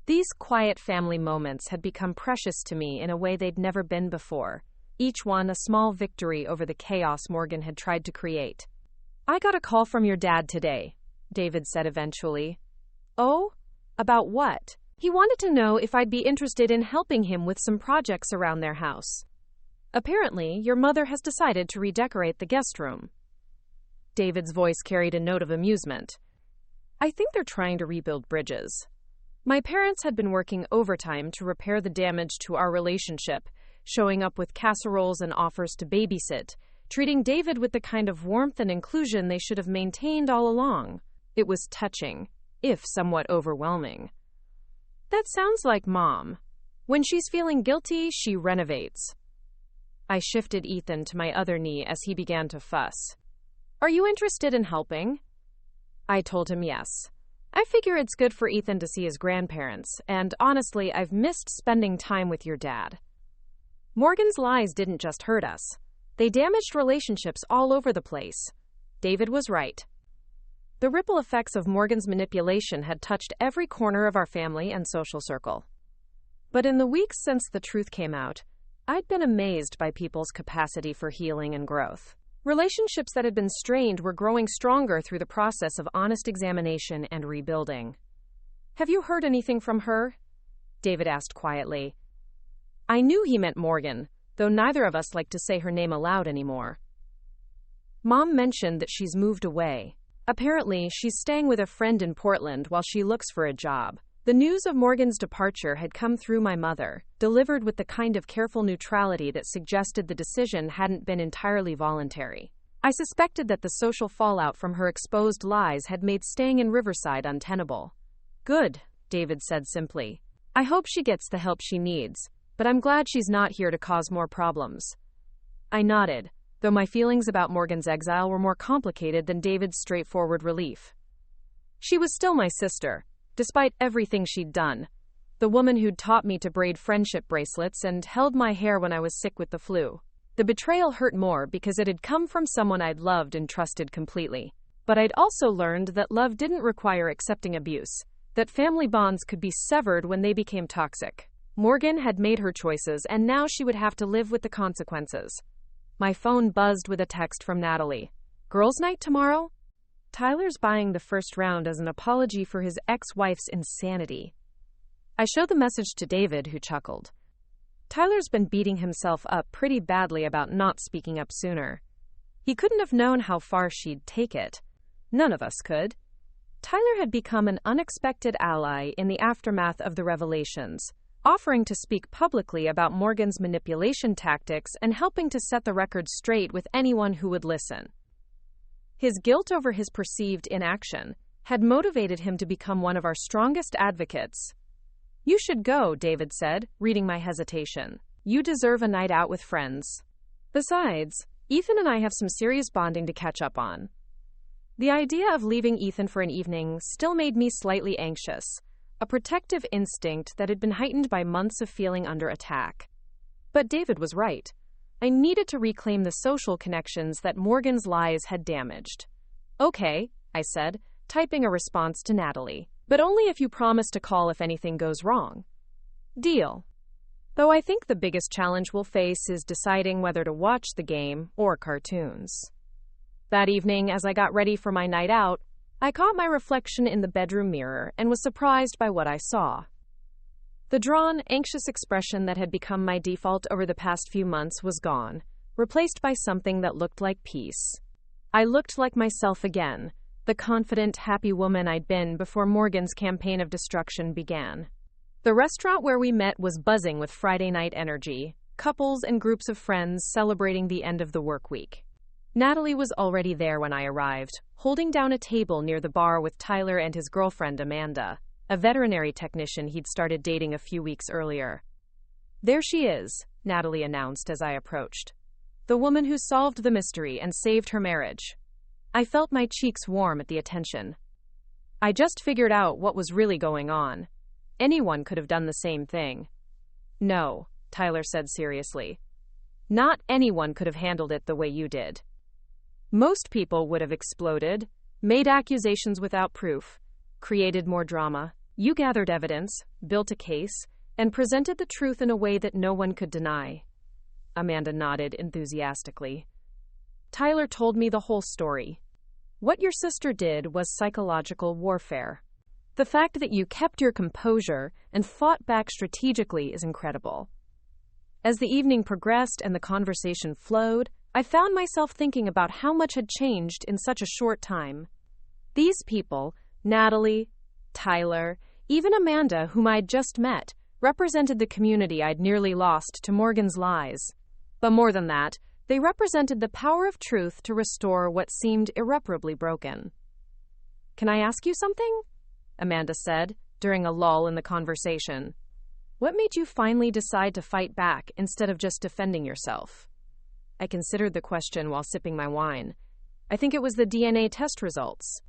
These quiet family moments had become precious to me in a way they'd never been before, each one a small victory over the chaos Morgan had tried to create. "I got a call from your dad today," David said eventually. "Oh? About what?" He wanted to know if I'd be interested in helping him with some projects around their house. "Apparently, your mother has decided to redecorate the guest room." David's voice carried a note of amusement. "I think they're trying to rebuild bridges. My parents had been working overtime to repair the damage to our relationship, showing up with casseroles and offers to babysit, treating David with the kind of warmth and inclusion they should have maintained all along. It was touching, if somewhat overwhelming. That sounds like Mom. When she's feeling guilty, she renovates." I shifted Ethan to my other knee as he began to fuss. "Are you interested in helping?" I told him yes. I figure it's good for Ethan to see his grandparents, and honestly, I've missed spending time with your dad. Morgan's lies didn't just hurt us. They damaged relationships all over the place. David was right. The ripple effects of Morgan's manipulation had touched every corner of our family and social circle. But in the weeks since the truth came out, I'd been amazed by people's capacity for healing and growth. Relationships that had been strained were growing stronger through the process of honest examination and rebuilding. "Have you heard anything from her?" David asked quietly. I knew he meant Morgan, though neither of us liked to say her name aloud anymore. "Mom mentioned that she's moved away. Apparently, she's staying with a friend in Portland while she looks for a job." The news of Morgan's departure had come through my mother, delivered with the kind of careful neutrality that suggested the decision hadn't been entirely voluntary. I suspected that the social fallout from her exposed lies had made staying in Riverside untenable. "Good," David said simply. "I hope she gets the help she needs, but I'm glad she's not here to cause more problems." I nodded, though my feelings about Morgan's exile were more complicated than David's straightforward relief. She was still my sister, despite everything she'd done. The woman who'd taught me to braid friendship bracelets and held my hair when I was sick with the flu. The betrayal hurt more because it had come from someone I'd loved and trusted completely. But I'd also learned that love didn't require accepting abuse, that family bonds could be severed when they became toxic. Morgan had made her choices, and now she would have to live with the consequences. My phone buzzed with a text from Natalie. "Girls' night tomorrow?" Tyler's buying the first round as an apology for his ex-wife's insanity. I showed the message to David, who chuckled. Tyler's been beating himself up pretty badly about not speaking up sooner. He couldn't have known how far she'd take it. None of us could. Tyler had become an unexpected ally in the aftermath of the revelations, offering to speak publicly about Morgan's manipulation tactics and helping to set the record straight with anyone who would listen. His guilt over his perceived inaction had motivated him to become one of our strongest advocates. "You should go," David said, reading my hesitation. You deserve a night out with friends. Besides, Ethan and I have some serious bonding to catch up on. The idea of leaving Ethan for an evening still made me slightly anxious, a protective instinct that had been heightened by months of feeling under attack. But David was right. I needed to reclaim the social connections that Morgan's lies had damaged. Okay, I said, typing a response to Natalie, but only if you promise to call if anything goes wrong. Deal. Though I think the biggest challenge we'll face is deciding whether to watch the game or cartoons. That evening, as I got ready for my night out, I caught my reflection in the bedroom mirror and was surprised by what I saw. The drawn, anxious expression that had become my default over the past few months was gone, replaced by something that looked like peace. I looked like myself again, the confident, happy woman I'd been before Morgan's campaign of destruction began. The restaurant where we met was buzzing with Friday night energy, couples and groups of friends celebrating the end of the work week. Natalie was already there when I arrived, holding down a table near the bar with Tyler and his girlfriend Amanda, a veterinary technician he'd started dating a few weeks earlier. There she is, Natalie announced as I approached. The woman who solved the mystery and saved her marriage. I felt my cheeks warm at the attention. I just figured out what was really going on. Anyone could have done the same thing. No, Tyler said seriously. Not anyone could have handled it the way you did. Most people would have exploded, made accusations without proof, created more drama. You gathered evidence, built a case, and presented the truth in a way that no one could deny. Amanda nodded enthusiastically. Tyler told me the whole story. What your sister did was psychological warfare. The fact that you kept your composure and fought back strategically is incredible. As the evening progressed and the conversation flowed, I found myself thinking about how much had changed in such a short time. These people, Natalie, Tyler, even Amanda, whom I'd just met, represented the community I'd nearly lost to Morgan's lies. But more than that, they represented the power of truth to restore what seemed irreparably broken. Can I ask you something? Amanda said, during a lull in the conversation. What made you finally decide to fight back instead of just defending yourself? I considered the question while sipping my wine. I think it was the DNA test results.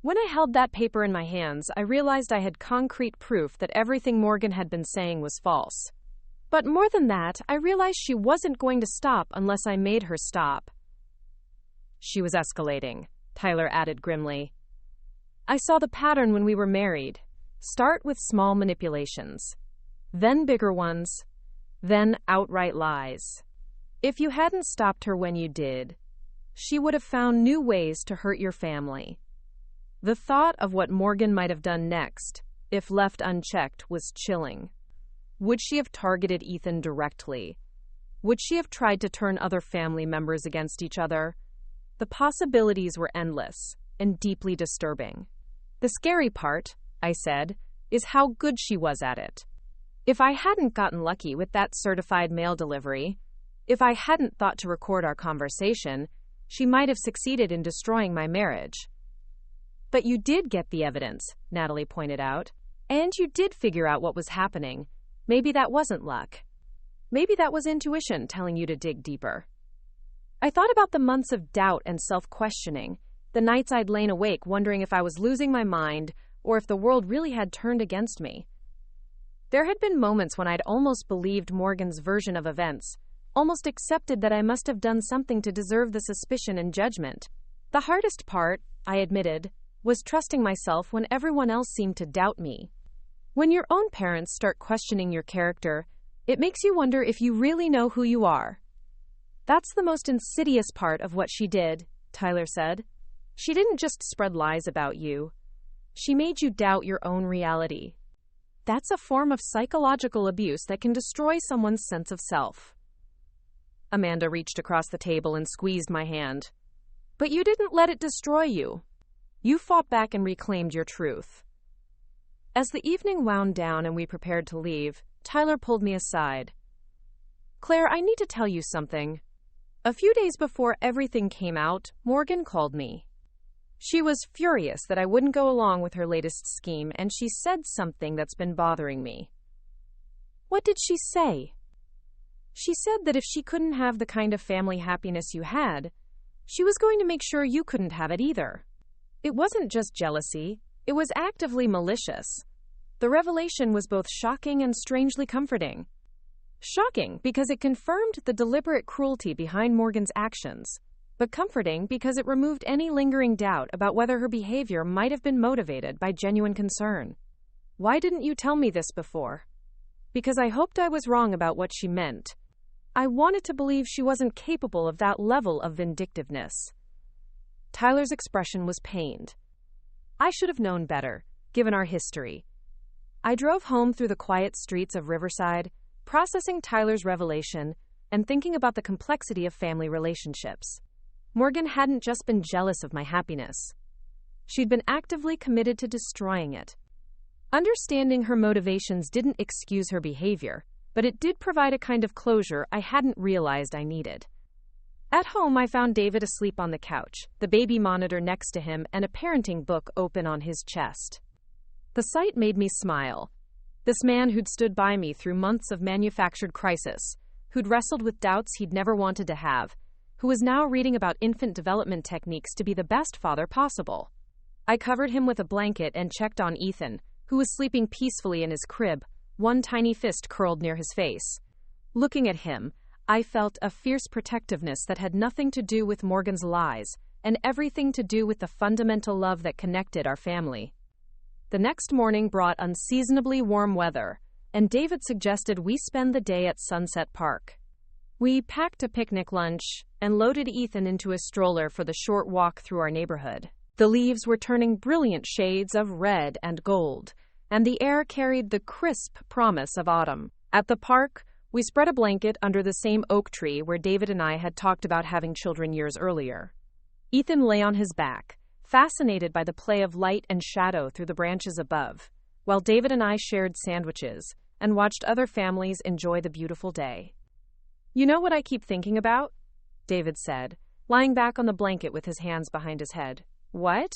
When I held that paper in my hands, I realized I had concrete proof that everything Morgan had been saying was false. But more than that, I realized she wasn't going to stop unless I made her stop. She was escalating, Tyler added grimly. I saw the pattern when we were married. Start with small manipulations, then bigger ones, then outright lies. If you hadn't stopped her when you did, she would have found new ways to hurt your family. The thought of what Morgan might have done next, if left unchecked, was chilling. Would she have targeted Ethan directly? Would she have tried to turn other family members against each other? The possibilities were endless and deeply disturbing. The scary part, I said, is how good she was at it. If I hadn't gotten lucky with that certified mail delivery, if I hadn't thought to record our conversation, she might have succeeded in destroying my marriage. But you did get the evidence, Natalie pointed out, and you did figure out what was happening. Maybe that wasn't luck. Maybe that was intuition telling you to dig deeper. I thought about the months of doubt and self-questioning, the nights I'd lain awake wondering if I was losing my mind or if the world really had turned against me. There had been moments when I'd almost believed Morgan's version of events, almost accepted that I must have done something to deserve the suspicion and judgment. The hardest part, I admitted, was trusting myself when everyone else seemed to doubt me. When your own parents start questioning your character, it makes you wonder if you really know who you are. That's the most insidious part of what she did, Tyler said. She didn't just spread lies about you. She made you doubt your own reality. That's a form of psychological abuse that can destroy someone's sense of self. Amanda reached across the table and squeezed my hand. But you didn't let it destroy you. You fought back and reclaimed your truth. As the evening wound down and we prepared to leave, Tyler pulled me aside. Claire, I need to tell you something. A few days before everything came out, Morgan called me. She was furious that I wouldn't go along with her latest scheme, and she said something that's been bothering me. What did she say? She said that if she couldn't have the kind of family happiness you had, she was going to make sure you couldn't have it either. It wasn't just jealousy, it was actively malicious. The revelation was both shocking and strangely comforting. Shocking because it confirmed the deliberate cruelty behind Morgan's actions, but comforting because it removed any lingering doubt about whether her behavior might have been motivated by genuine concern. Why didn't you tell me this before? Because I hoped I was wrong about what she meant. I wanted to believe she wasn't capable of that level of vindictiveness. Tyler's expression was pained. I should have known better, given our history. I drove home through the quiet streets of Riverside, processing Tyler's revelation and thinking about the complexity of family relationships. Morgan hadn't just been jealous of my happiness. She'd been actively committed to destroying it. Understanding her motivations didn't excuse her behavior, but it did provide a kind of closure I hadn't realized I needed. At home, I found David asleep on the couch, the baby monitor next to him, and a parenting book open on his chest. The sight made me smile. This man who'd stood by me through months of manufactured crisis, who'd wrestled with doubts he'd never wanted to have, who was now reading about infant development techniques to be the best father possible. I covered him with a blanket and checked on Ethan, who was sleeping peacefully in his crib, one tiny fist curled near his face. Looking at him, I felt a fierce protectiveness that had nothing to do with Morgan's lies and everything to do with the fundamental love that connected our family. The next morning brought unseasonably warm weather, and David suggested we spend the day at Sunset Park. We packed a picnic lunch and loaded Ethan into a stroller for the short walk through our neighborhood. The leaves were turning brilliant shades of red and gold, and the air carried the crisp promise of autumn. At the park, we spread a blanket under the same oak tree where David and I had talked about having children years earlier. Ethan lay on his back, fascinated by the play of light and shadow through the branches above, while David and I shared sandwiches and watched other families enjoy the beautiful day. "You know what I keep thinking about?" David said, lying back on the blanket with his hands behind his head. "What?"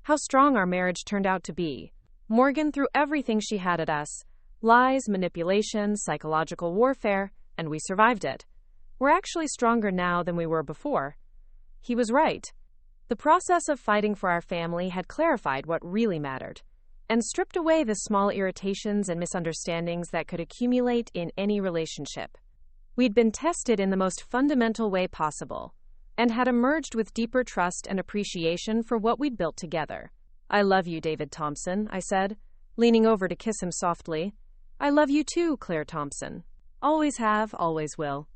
"How strong our marriage turned out to be. Morgan threw everything she had at us. Lies, manipulation, psychological warfare, and we survived it. We're actually stronger now than we were before." He was right. The process of fighting for our family had clarified what really mattered, and stripped away the small irritations and misunderstandings that could accumulate in any relationship. We'd been tested in the most fundamental way possible, and had emerged with deeper trust and appreciation for what we'd built together. "I love you, David Thompson," I said, leaning over to kiss him softly. "I love you too, Claire Thompson. Always have, always will."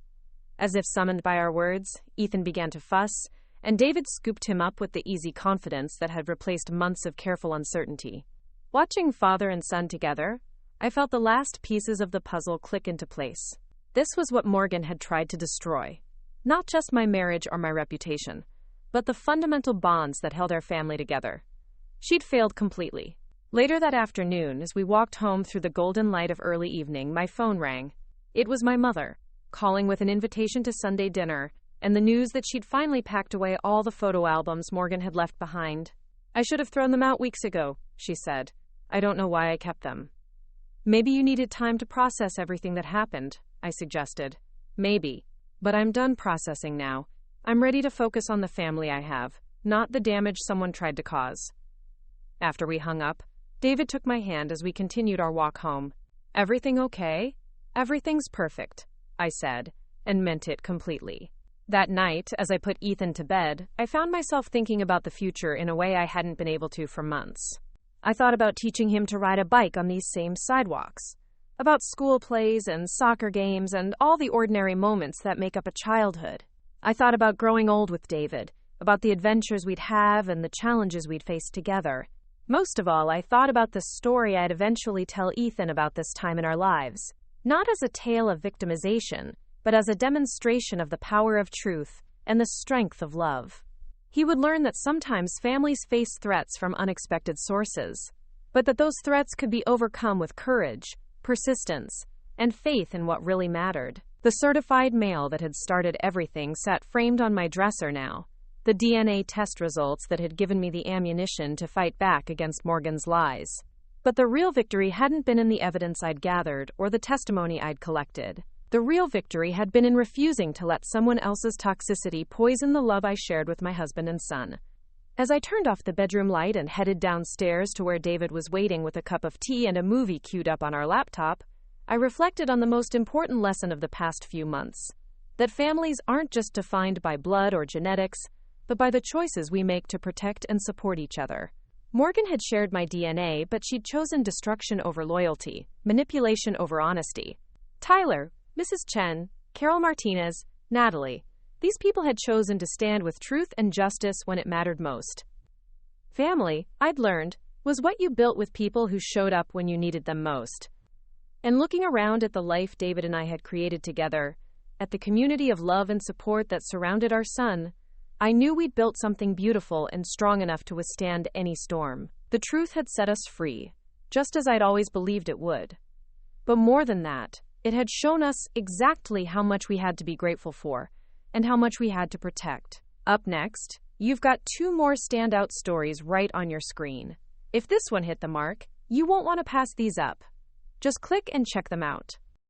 As if summoned by our words, Ethan began to fuss, and David scooped him up with the easy confidence that had replaced months of careful uncertainty. Watching father and son together, I felt the last pieces of the puzzle click into place. This was what Morgan had tried to destroy. Not just my marriage or my reputation, but the fundamental bonds that held our family together. She'd failed completely. Later that afternoon, as we walked home through the golden light of early evening, my phone rang. It was my mother, calling with an invitation to Sunday dinner, and the news that she'd finally packed away all the photo albums Morgan had left behind. "I should have thrown them out weeks ago," she said. "I don't know why I kept them." "Maybe you needed time to process everything that happened," I suggested. "Maybe. But I'm done processing now. I'm ready to focus on the family I have, not the damage someone tried to cause." After we hung up, David took my hand as we continued our walk home. "Everything okay?" "Everything's perfect," I said, and meant it completely. That night, as I put Ethan to bed, I found myself thinking about the future in a way I hadn't been able to for months. I thought about teaching him to ride a bike on these same sidewalks, about school plays and soccer games and all the ordinary moments that make up a childhood. I thought about growing old with David, about the adventures we'd have and the challenges we'd face together. Most of all, I thought about the story I'd eventually tell Ethan about this time in our lives, not as a tale of victimization, but as a demonstration of the power of truth and the strength of love. He would learn that sometimes families face threats from unexpected sources, but that those threats could be overcome with courage, persistence, and faith in what really mattered. The certified mail that had started everything sat framed on my dresser now, the DNA test results that had given me the ammunition to fight back against Morgan's lies. But the real victory hadn't been in the evidence I'd gathered or the testimony I'd collected. The real victory had been in refusing to let someone else's toxicity poison the love I shared with my husband and son. As I turned off the bedroom light and headed downstairs to where David was waiting with a cup of tea and a movie queued up on our laptop, I reflected on the most important lesson of the past few months: that families aren't just defined by blood or genetics, but by the choices we make to protect and support each other. Morgan had shared my DNA, but she'd chosen destruction over loyalty, manipulation over honesty. Tyler, Mrs. Chen, Carol Martinez, Natalie. These people had chosen to stand with truth and justice when it mattered most. Family, I'd learned, was what you built with people who showed up when you needed them most. And looking around at the life David and I had created together, at the community of love and support that surrounded our son, I knew we'd built something beautiful and strong enough to withstand any storm. The truth had set us free, just as I'd always believed it would. But more than that, it had shown us exactly how much we had to be grateful for, and how much we had to protect. Up next, you've got 2 more standout stories right on your screen. If this one hit the mark, you won't want to pass these up. Just click and check them out.